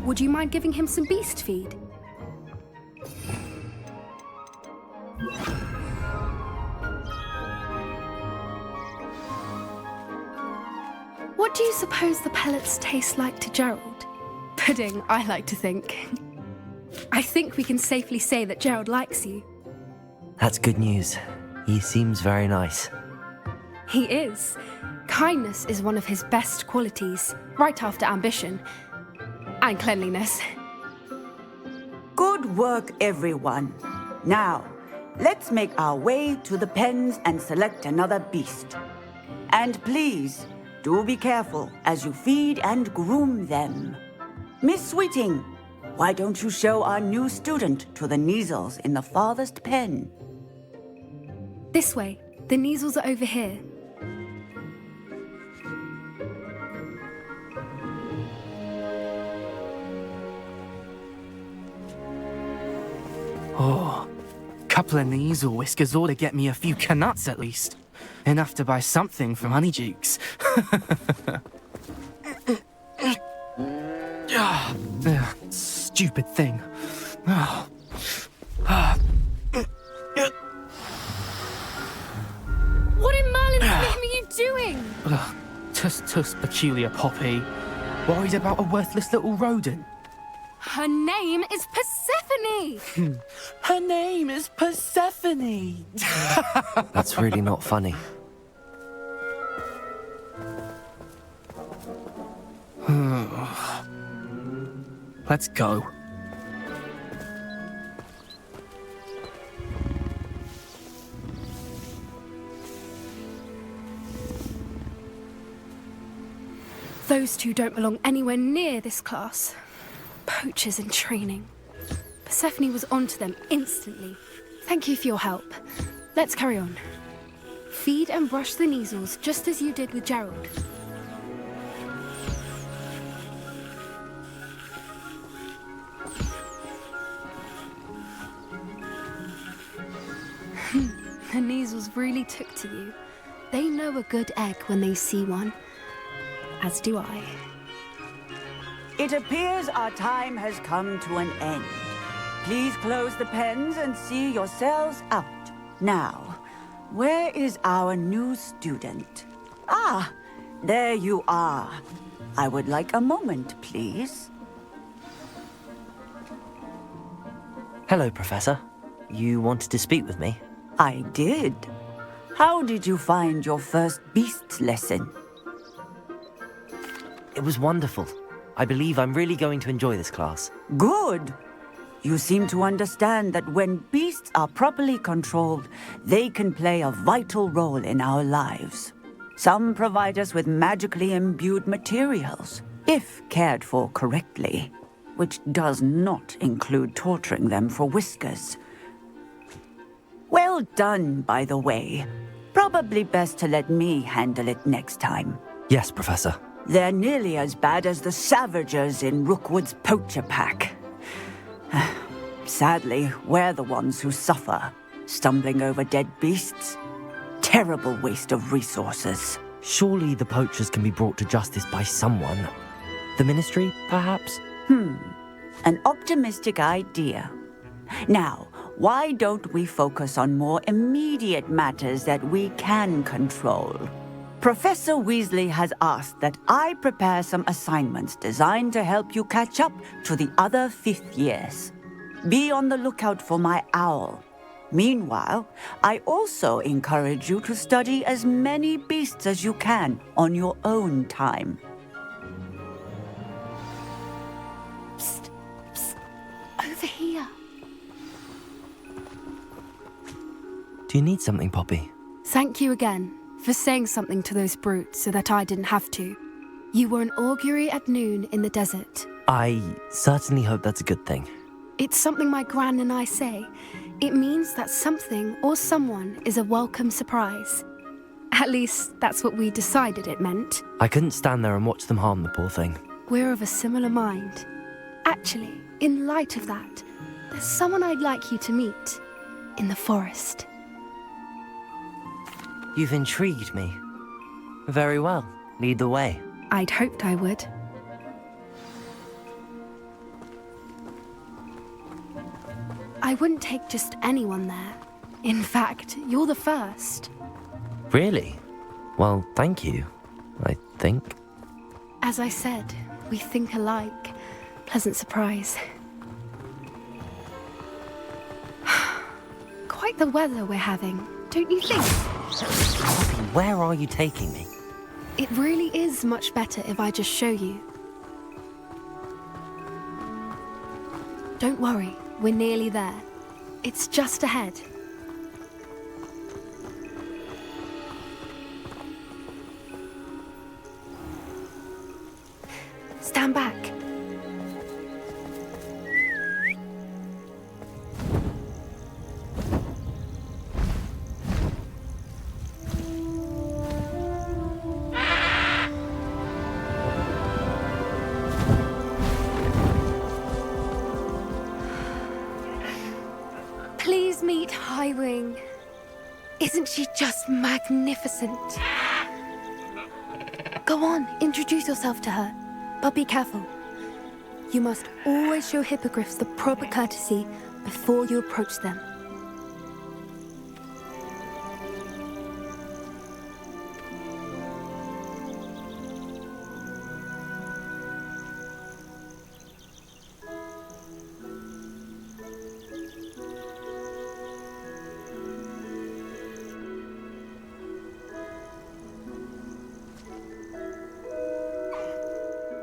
Would you mind giving him some beast feed? What do you suppose the pellets taste like to Gerald? Pudding, I like to think. I think we can safely say that Gerald likes you. That's good news. He seems very nice. He is. Kindness is one of his best qualities, right after ambition. And cleanliness. Good work, everyone. Now, let's make our way to the pens and select another beast. And please, do be careful as you feed and groom them. Miss Sweeting, why don't you show our new student to the Kneazles in the farthest pen? This way. The Kneazles are over here. Oh, couple of Kneazle whiskers ought to get me a few canuts at least. Enough to buy something from Honeydukes. Stupid thing. What in Merlin's name are you doing? Tuss peculiar Poppy. Worried about a worthless little rodent. Her name is Persephone! Her name is Persephone! That's really not funny. Let's go. Those two don't belong anywhere near this class. Poachers in training. Persephone was onto them instantly. Thank you for your help. Let's carry on. Feed and brush the Kneazles just as you did with Gerald. The Kneazles really took to you. They know a good egg when they see one. As do I. It appears our time has come to an end. Please close the pens and see yourselves out. Now, where is our new student? Ah, there you are. I would like a moment, please. Hello, Professor. You wanted to speak with me? I did. How did you find your first beasts lesson? It was wonderful. I believe I'm really going to enjoy this class. Good. You seem to understand that when beasts are properly controlled, they can play a vital role in our lives. Some provide us with magically imbued materials, if cared for correctly, which does not include torturing them for whiskers. Well done, by the way. Probably best to let me handle it next time. Yes, Professor. They're nearly as bad as the Savagers in Rookwood's poacher pack. Sadly, we're the ones who suffer, stumbling over dead beasts. Terrible waste of resources. Surely the poachers can be brought to justice by someone. The Ministry, perhaps? An optimistic idea. Now, why don't we focus on more immediate matters that we can control? Professor Weasley has asked that I prepare some assignments designed to help you catch up to the other 5th years. Be on the lookout for my owl. Meanwhile, I also encourage you to study as many beasts as you can on your own time. Psst, psst, over here. Do you need something, Poppy? Thank you again for saying something to those brutes so that I didn't have to. You were an augury at noon in the desert. I certainly hope that's a good thing. It's something my gran and I say. It means that something or someone is a welcome surprise. At least, that's what we decided it meant. I couldn't stand there and watch them harm the poor thing. We're of a similar mind. Actually, in light of that, there's someone I'd like you to meet. In the forest. You've intrigued me. Very well. Lead the way. I'd hoped I would. I wouldn't take just anyone there. In fact, you're the first. Really? Well, thank you, I think. As I said, we think alike. Pleasant surprise. Quite the weather we're having, don't you think? Poppy, where are you taking me? It really is much better if I just show you. Don't worry, we're nearly there. It's just ahead. Stand back. Please meet Highwing. Isn't she just magnificent? Go on, introduce yourself to her. But be careful. You must always show hippogriffs the proper courtesy before you approach them.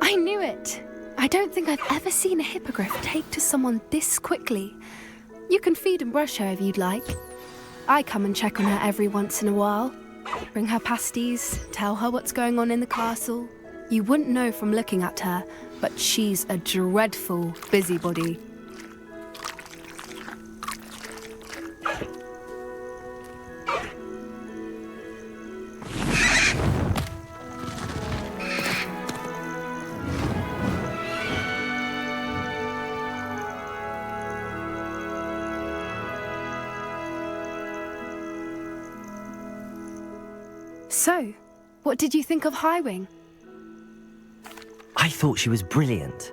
I knew it! I don't think I've ever seen a hippogriff take to someone this quickly. You can feed and brush her if you'd like. I come and check on her every once in a while. Bring her pasties, tell her what's going on in the castle. You wouldn't know from looking at her, but she's a dreadful busybody. So, what did you think of Highwing? I thought she was brilliant.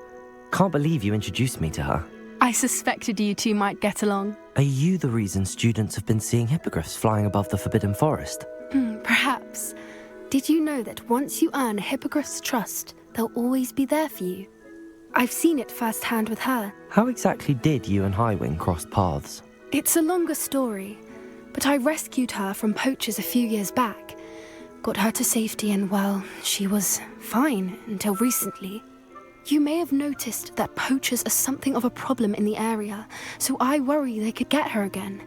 Can't believe you introduced me to her. I suspected you two might get along. Are you the reason students have been seeing hippogriffs flying above the Forbidden Forest? Perhaps. Did you know that once you earn a hippogriff's trust, they'll always be there for you? I've seen it firsthand with her. How exactly did you and Highwing cross paths? It's a longer story, but I rescued her from poachers a few years back. Got her to safety and, well, she was fine until recently. You may have noticed that poachers are something of a problem in the area, so I worry they could get her again.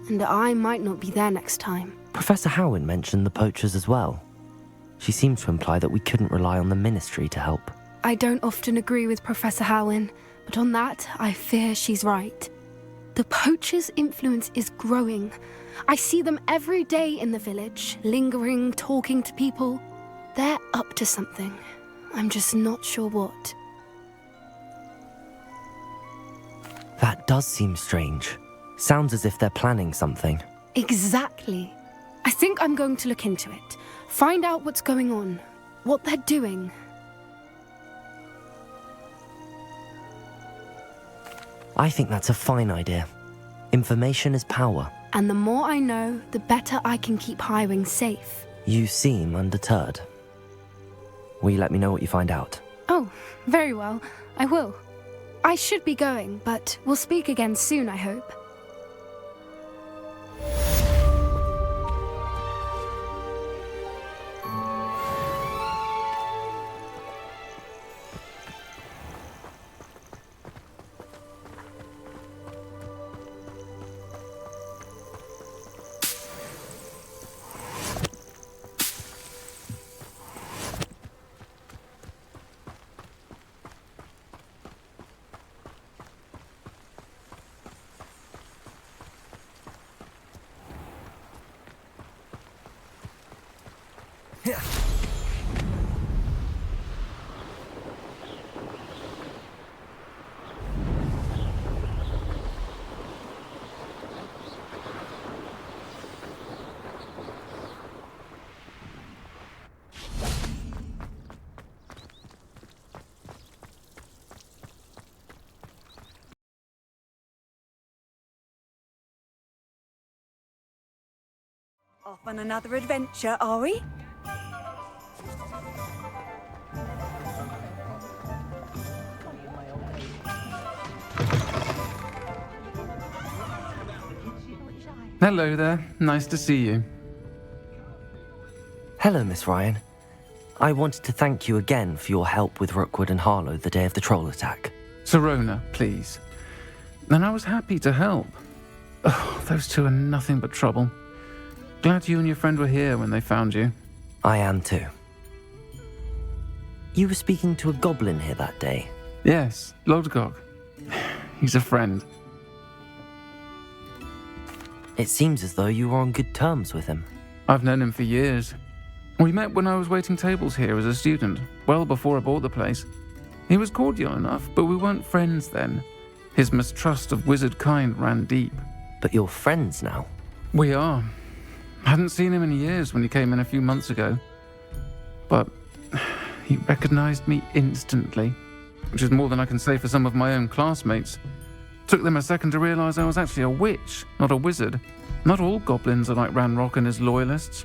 And I might not be there next time. Professor Howin mentioned the poachers as well. She seemed to imply that we couldn't rely on the Ministry to help. I don't often agree with Professor Howin, but on that, I fear she's right. The poachers' influence is growing. I see them every day in the village, lingering, talking to people. They're up to something. I'm just not sure what. That does seem strange. Sounds as if they're planning something. Exactly. I think I'm going to look into it. Find out what's going on, what they're doing. I think that's a fine idea. Information is power. And the more I know, the better I can keep Highwing safe. You seem undeterred. Will you let me know what you find out? Oh, very well. I will. I should be going, but we'll speak again soon, I hope. Off on another adventure, are we? Hello there. Nice to see you. Hello, Miss Ryan. I wanted to thank you again for your help with Rookwood and Harlow the day of the troll attack. Sirona, please. And I was happy to help. Oh, those two are nothing but trouble. Glad you and your friend were here when they found you. I am too. You were speaking to a goblin here that day. Yes, Lodgok. He's a friend. It seems as though you were on good terms with him. I've known him for years. We met when I was waiting tables here as a student, well before I bought the place. He was cordial enough, but we weren't friends then. His mistrust of wizard kind ran deep. But you're friends now? We are. Hadn't seen him in years when he came in a few months ago. But he recognized me instantly, which is more than I can say for some of my own classmates. Took them a second to realize I was actually a witch, not a wizard. Not all goblins are like Ranrock and his loyalists.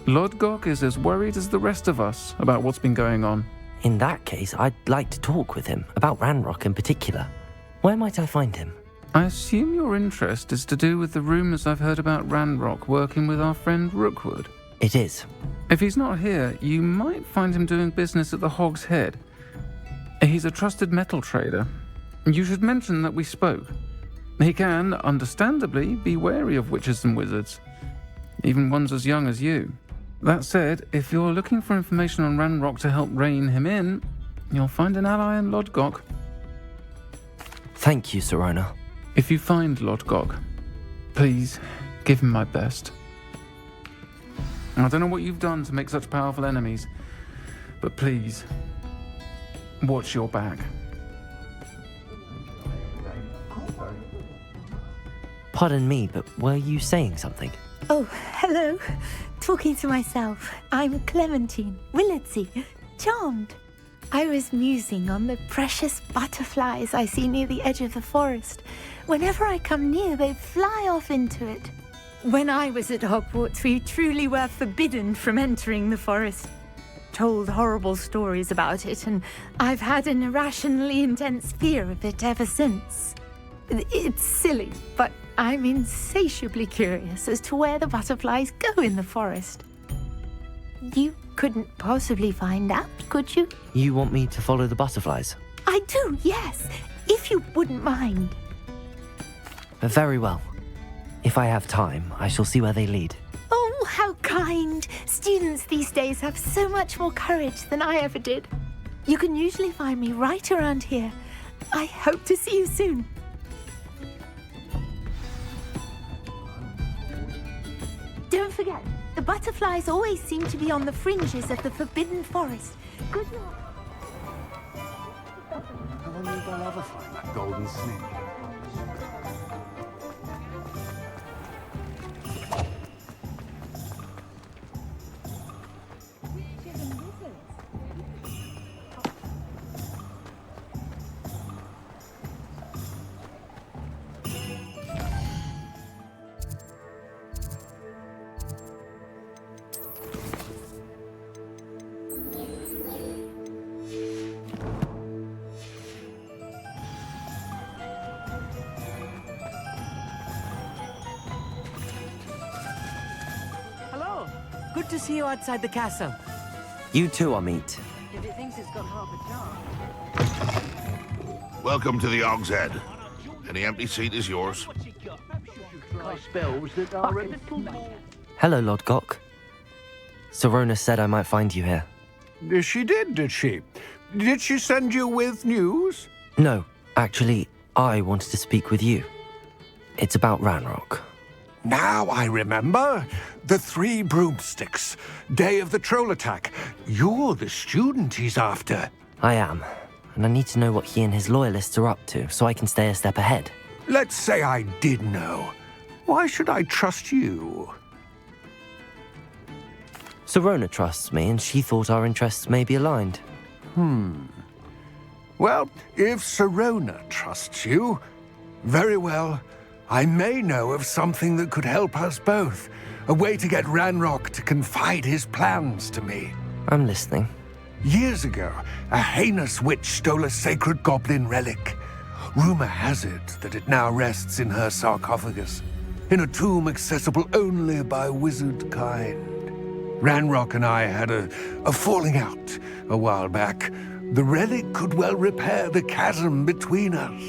Lodgok is as worried as the rest of us about what's been going on. In that case, I'd like to talk with him, about Ranrock in particular. Where might I find him? I assume your interest is to do with the rumors I've heard about Ranrock working with our friend Rookwood. It is. If he's not here, you might find him doing business at the Hog's Head. He's a trusted metal trader. You should mention that we spoke. He can, understandably, be wary of witches and wizards, even ones as young as you. That said, if you're looking for information on Ranrock to help rein him in, you'll find an ally in Lodgok. Thank you, Sirona. If you find Lodgok, please give him my best. I don't know what you've done to make such powerful enemies, but please, watch your back. Pardon me, but were you saying something? Oh, hello. Talking to myself. I'm Clementine Willardsey. Charmed. I was musing on the precious butterflies I see near the edge of the forest. Whenever I come near, they fly off into it. When I was at Hogwarts, we truly were forbidden from entering the forest. Told horrible stories about it, and I've had an irrationally intense fear of it ever since. It's silly, but I'm insatiably curious as to where the butterflies go in the forest. You couldn't possibly find out, could you? You want me to follow the butterflies? I do, yes. If you wouldn't mind. Very well. If I have time, I shall see where they lead. Oh, how kind. Students these days have so much more courage than I ever did. You can usually find me right around here. I hope to see you soon. Don't forget, the butterflies always seem to be on the fringes of the Forbidden Forest. Good luck. How long are you going to ever find that golden snake? Good to see you outside the castle. You too, Amit. If it thinks it's got half a chance. Welcome to the Og's Head. Any empty seat is yours. Spells that are a little... Hello, Lord Gok. Sirona said I might find you here. She did she? Did she send you with news? No, actually, I wanted to speak with you. It's about Ranrock. Now I remember. The 3 broomsticks. Day of the troll attack. You're the student he's after. I am, and I need to know what he and his loyalists are up to so I can stay a step ahead. Let's say I did know. Why should I trust you? Sirona trusts me, and she thought our interests may be aligned. Well, if Sirona trusts you, very well. I may know of something that could help us both. A way to get Ranrock to confide his plans to me. I'm listening. Years ago, a heinous witch stole a sacred goblin relic. Rumor has it that it now rests in her sarcophagus, in a tomb accessible only by wizard kind. Ranrock and I had a falling out a while back. The relic could well repair the chasm between us.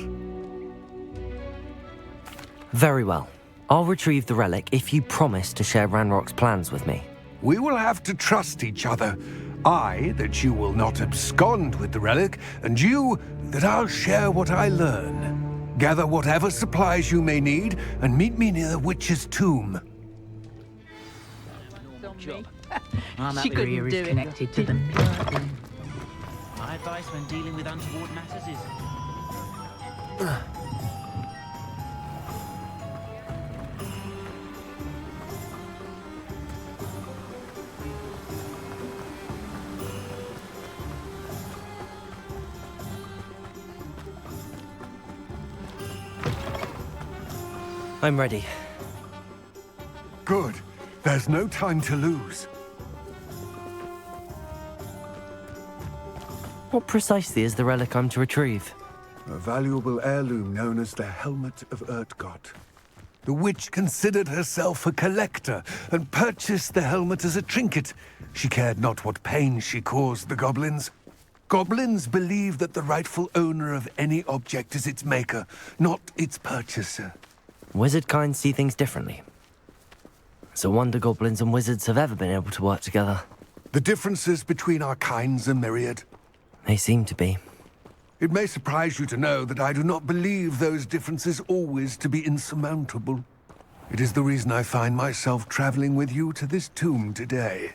Very well. I'll retrieve the relic if you promise to share Ranrock's plans with me. We will have to trust each other. I, that you will not abscond with the relic, and you, that I'll share what I learn. Gather whatever supplies you may need, and meet me near the witch's tomb. She couldn't do it. Connected to the My advice when dealing with untoward matters is... I'm ready. Good. There's no time to lose. What precisely is the relic I'm to retrieve? A valuable heirloom known as the Helmet of Urtgott. The witch considered herself a collector and purchased the helmet as a trinket. She cared not what pain she caused the goblins. Goblins believe that the rightful owner of any object is its maker, not its purchaser. Wizard kind see things differently. It's a wonder goblins and wizards have ever been able to work together. The differences between our kinds are myriad. They seem to be. It may surprise you to know that I do not believe those differences always to be insurmountable. It is the reason I find myself traveling with you to this tomb today.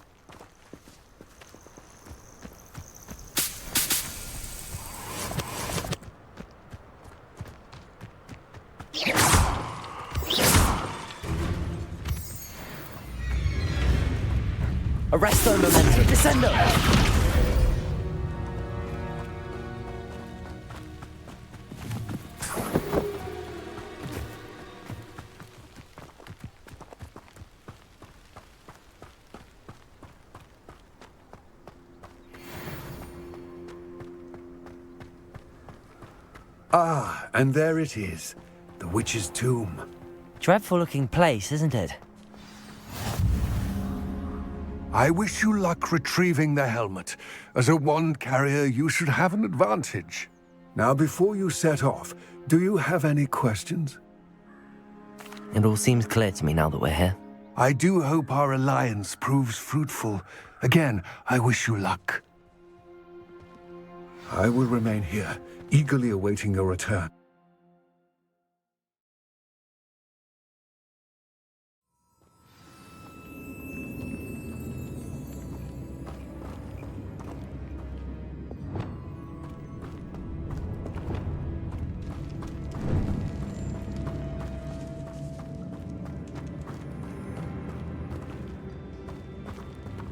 Arresto momentum, descendo! Ah, and there it is. The witch's tomb. Dreadful looking place, isn't it? I wish you luck retrieving the helmet. As a wand carrier, you should have an advantage. Now, before you set off, do you have any questions? It all seems clear to me now that we're here. I do hope our alliance proves fruitful. Again, I wish you luck. I will remain here, eagerly awaiting your return.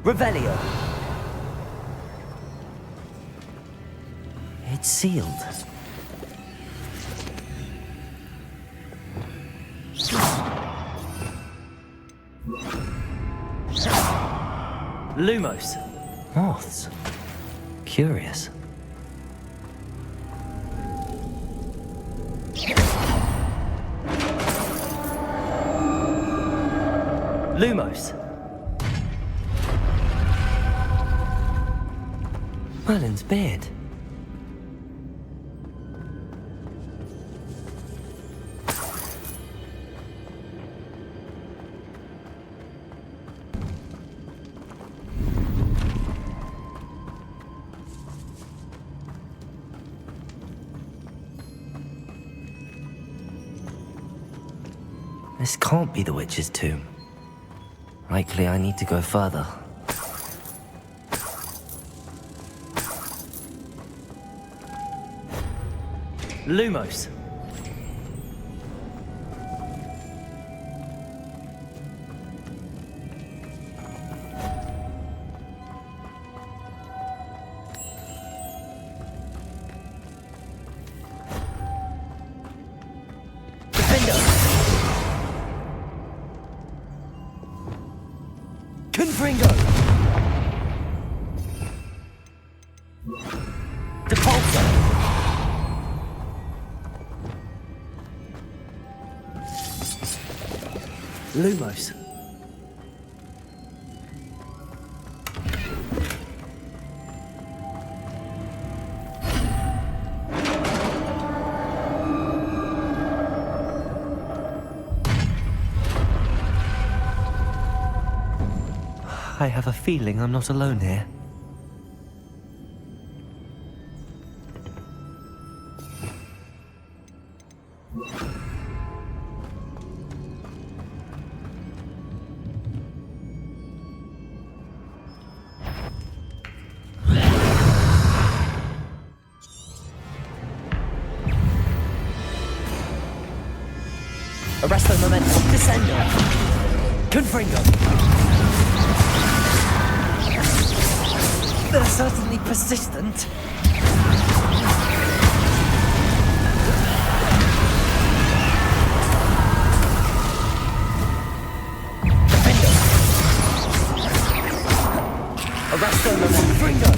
Revelio. It's sealed. Lumos. Moths. Curious. Lumos. Merlin's beard. This can't be the witch's tomb. Likely I need to go further. Lumos. Defender. Confringo. Depulso. Lumos. I have a feeling I'm not alone here. Arresto momentum, descendo. Confringo. They're certainly persistent. Defendo. Arresto momentum, Confringo.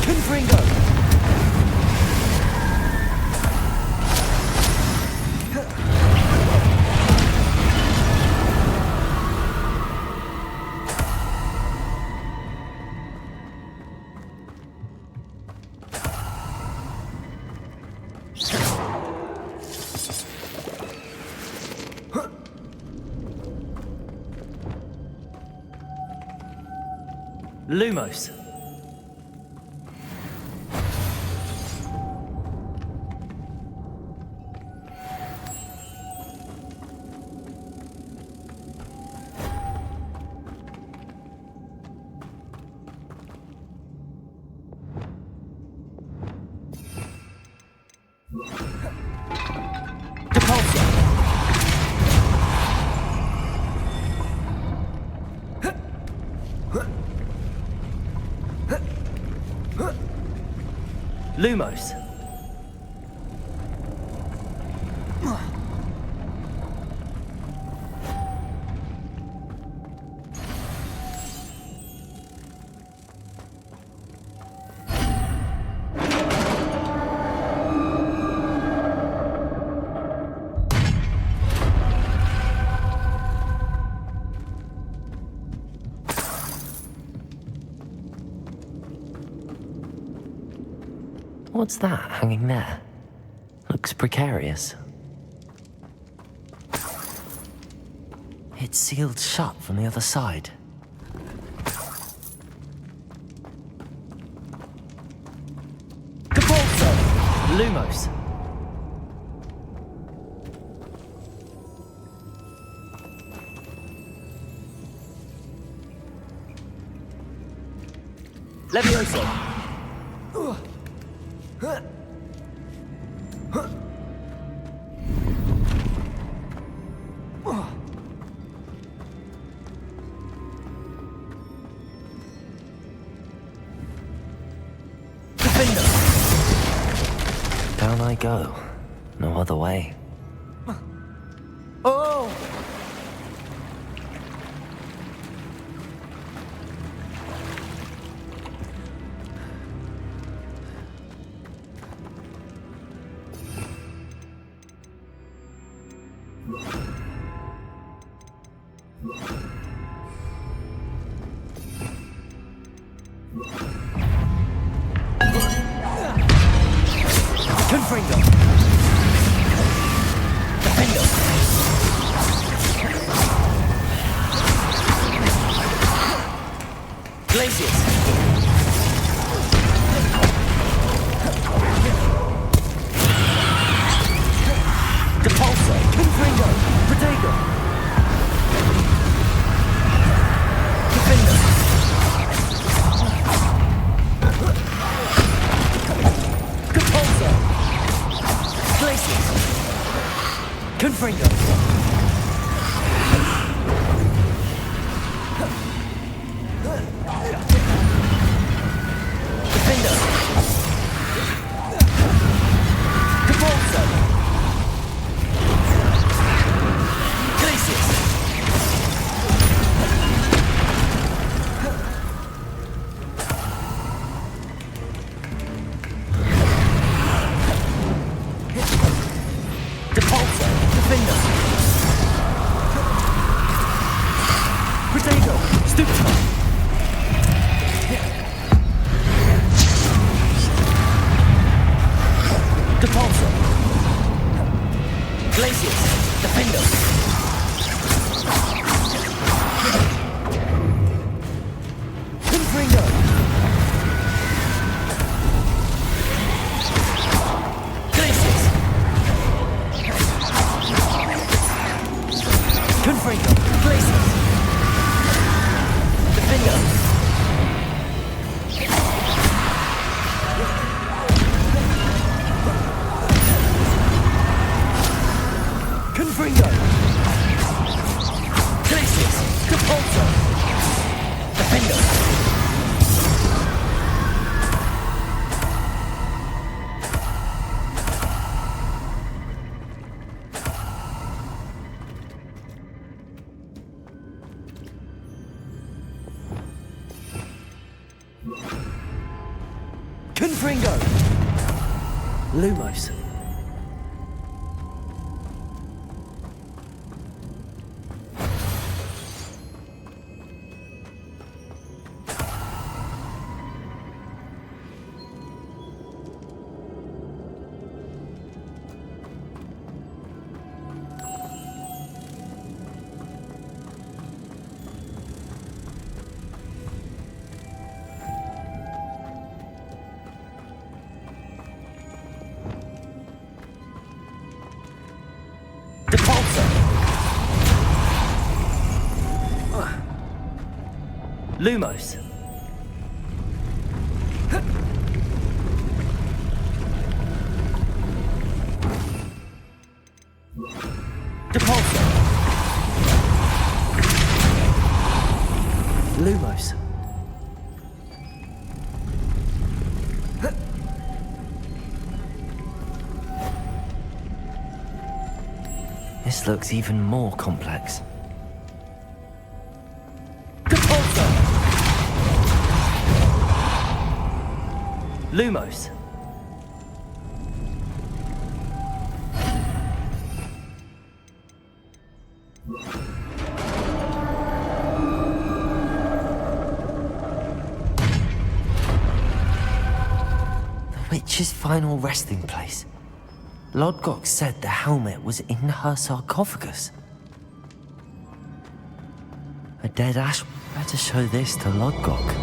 Confringo! Lumos. Lumos. What's that hanging there? Looks precarious. It's sealed shut from the other side. Capulso! Lumos! Levioso! Down I go. No other way. Oh! Confringo! Defendo! Glacius! Depulso! Confringo! Protego! Defendo! Capulso! Glacius! Confringo! Defendo! Capulso! Glacius! Depulso! Defendo! Protego! Stupto! Depulso! Glacius! Defendo! Confringo! Glacius! Confringo! Glacius! Defendo! Confringo! Glacius! Capulso! Defendo! Confringo! Lumos! Depulso! Lumos! Depulso! Lumos! This looks even more complex. Depulso! Lumos! witch's final resting place. Lodgok said the helmet was in her sarcophagus. A dead ash. Better show this to Lodgok.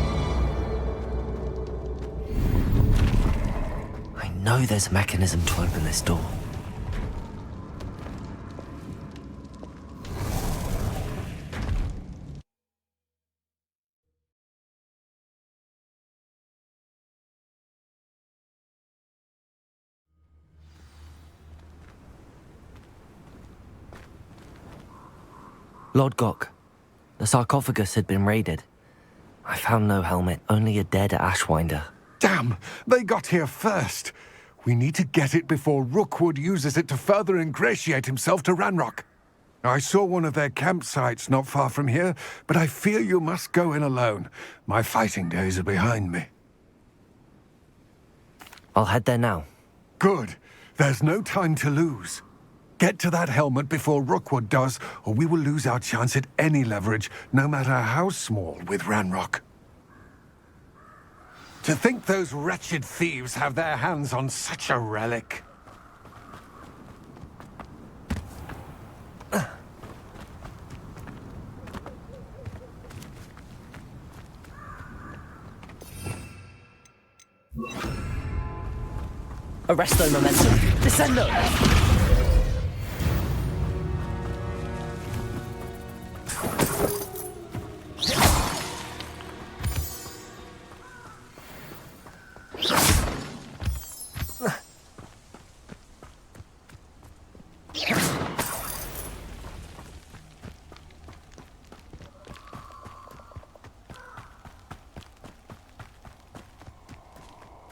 I know there's a mechanism to open this door. Lodgok, the sarcophagus had been raided. I found no helmet, only a dead Ashwinder. Damn! They got here first. We need to get it before Rookwood uses it to further ingratiate himself to Ranrock. I saw one of their campsites not far from here, but I fear you must go in alone. My fighting days are behind me. I'll head there now. Good. There's no time to lose. Get to that helmet before Rookwood does, or we will lose our chance at any leverage, no matter how small, with Ranrock. To think those wretched thieves have their hands on such a relic. Arresto momentum. Descendo!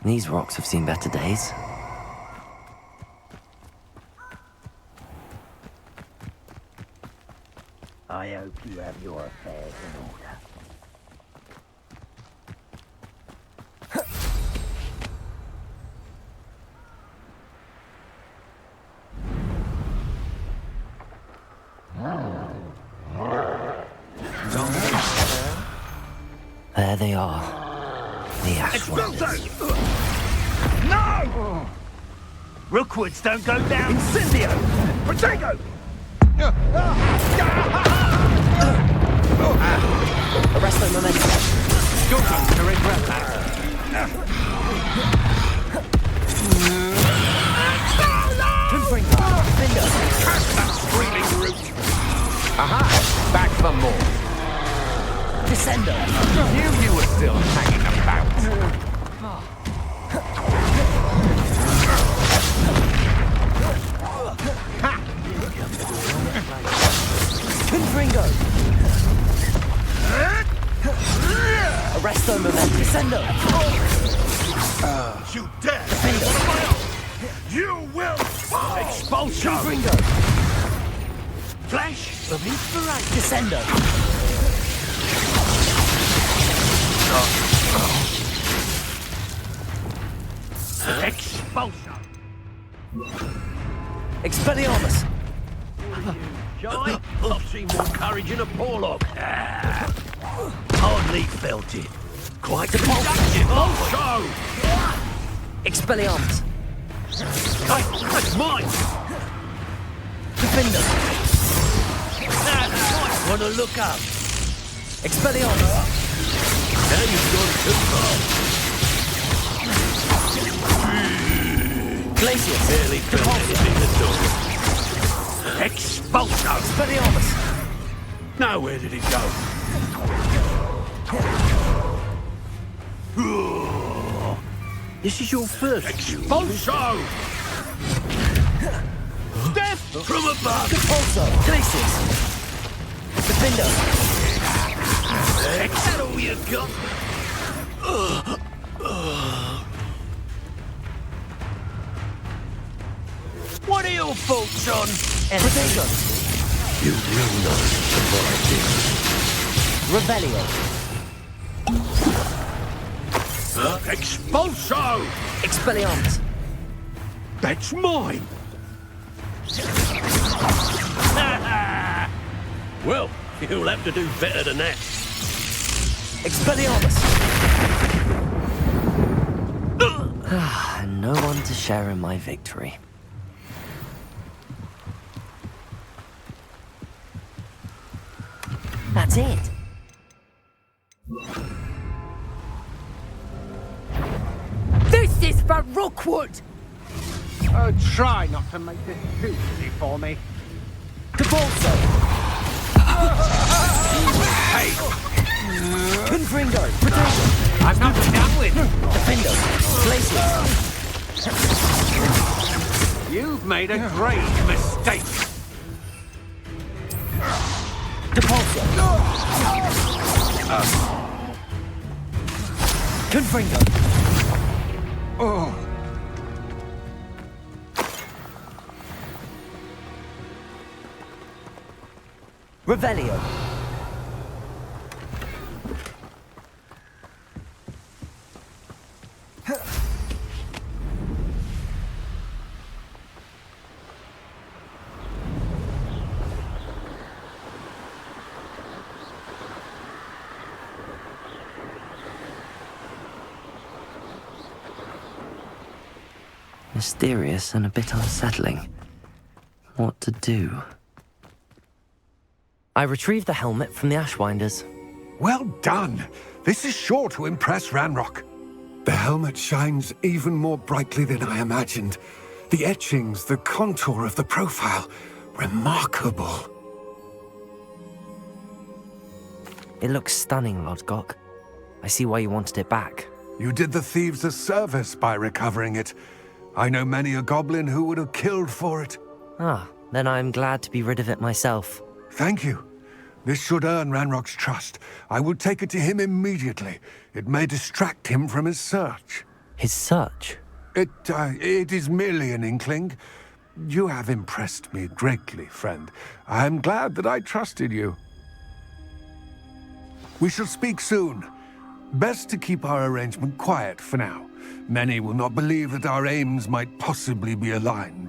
These rocks have seen better days. I hope you have your affairs in order. There they are. The Ashwinders. No! Rookwoods don't go down. Incendio! Protego! Arresto momentum. Your turn to regret that. Catch that screaming root! Aha! Back for more. Descendo! Knew you were still hanging about. Confringo! Arresto momentum. Descendo! You dare! Defendo! You will fall! Expulsion! Confringo! Flash of inspiration! Descendo! Expulsion! Expelliarmus! Joy, I've seen more courage in a Porlock. Hardly felt it. Quite productive. Also! Expelliarmus! That's mine! Defender! Wanna look up? Expelliarmus! Now you've gone too far. Glacius! Barely felt anything at all. Expulso! Expelliarmus! Now where did it go? This is your first Expulso! Death from above! Expulso! Glacius! Defender! Is that all you got? What are your thoughts on Protego! You will not survive this. Revelio! Expulso! Expelliarmus! That's mine! Well, you'll have to do better than that. Expelliarmus! no one to share in my victory. That's it. This is for Rookwood! Oh, try not to make this too easy for me. Devolso! Hey! Confringo! Potato! I'm not done with! Defendo! Places! You've made a grave mistake! Depulso! Confringo! Oh! Revelio! Mysterious and a bit unsettling. What to do? I retrieved the helmet from the Ashwinders. Well done. This is sure to impress Ranrock. The helmet shines even more brightly than I imagined. The etchings, the contour of the profile, remarkable. It looks stunning, Lodgok. I see why you wanted it back. You did the thieves a service by recovering it. I know many a goblin who would have killed for it. Ah, then I'm glad to be rid of it myself. Thank you. This should earn Ranrock's trust. I will take it to him immediately. It may distract him from his search. His search? It is merely an inkling. You have impressed me greatly, friend. I am glad that I trusted you. We shall speak soon. Best to keep our arrangement quiet for now. Many will not believe that our aims might possibly be aligned.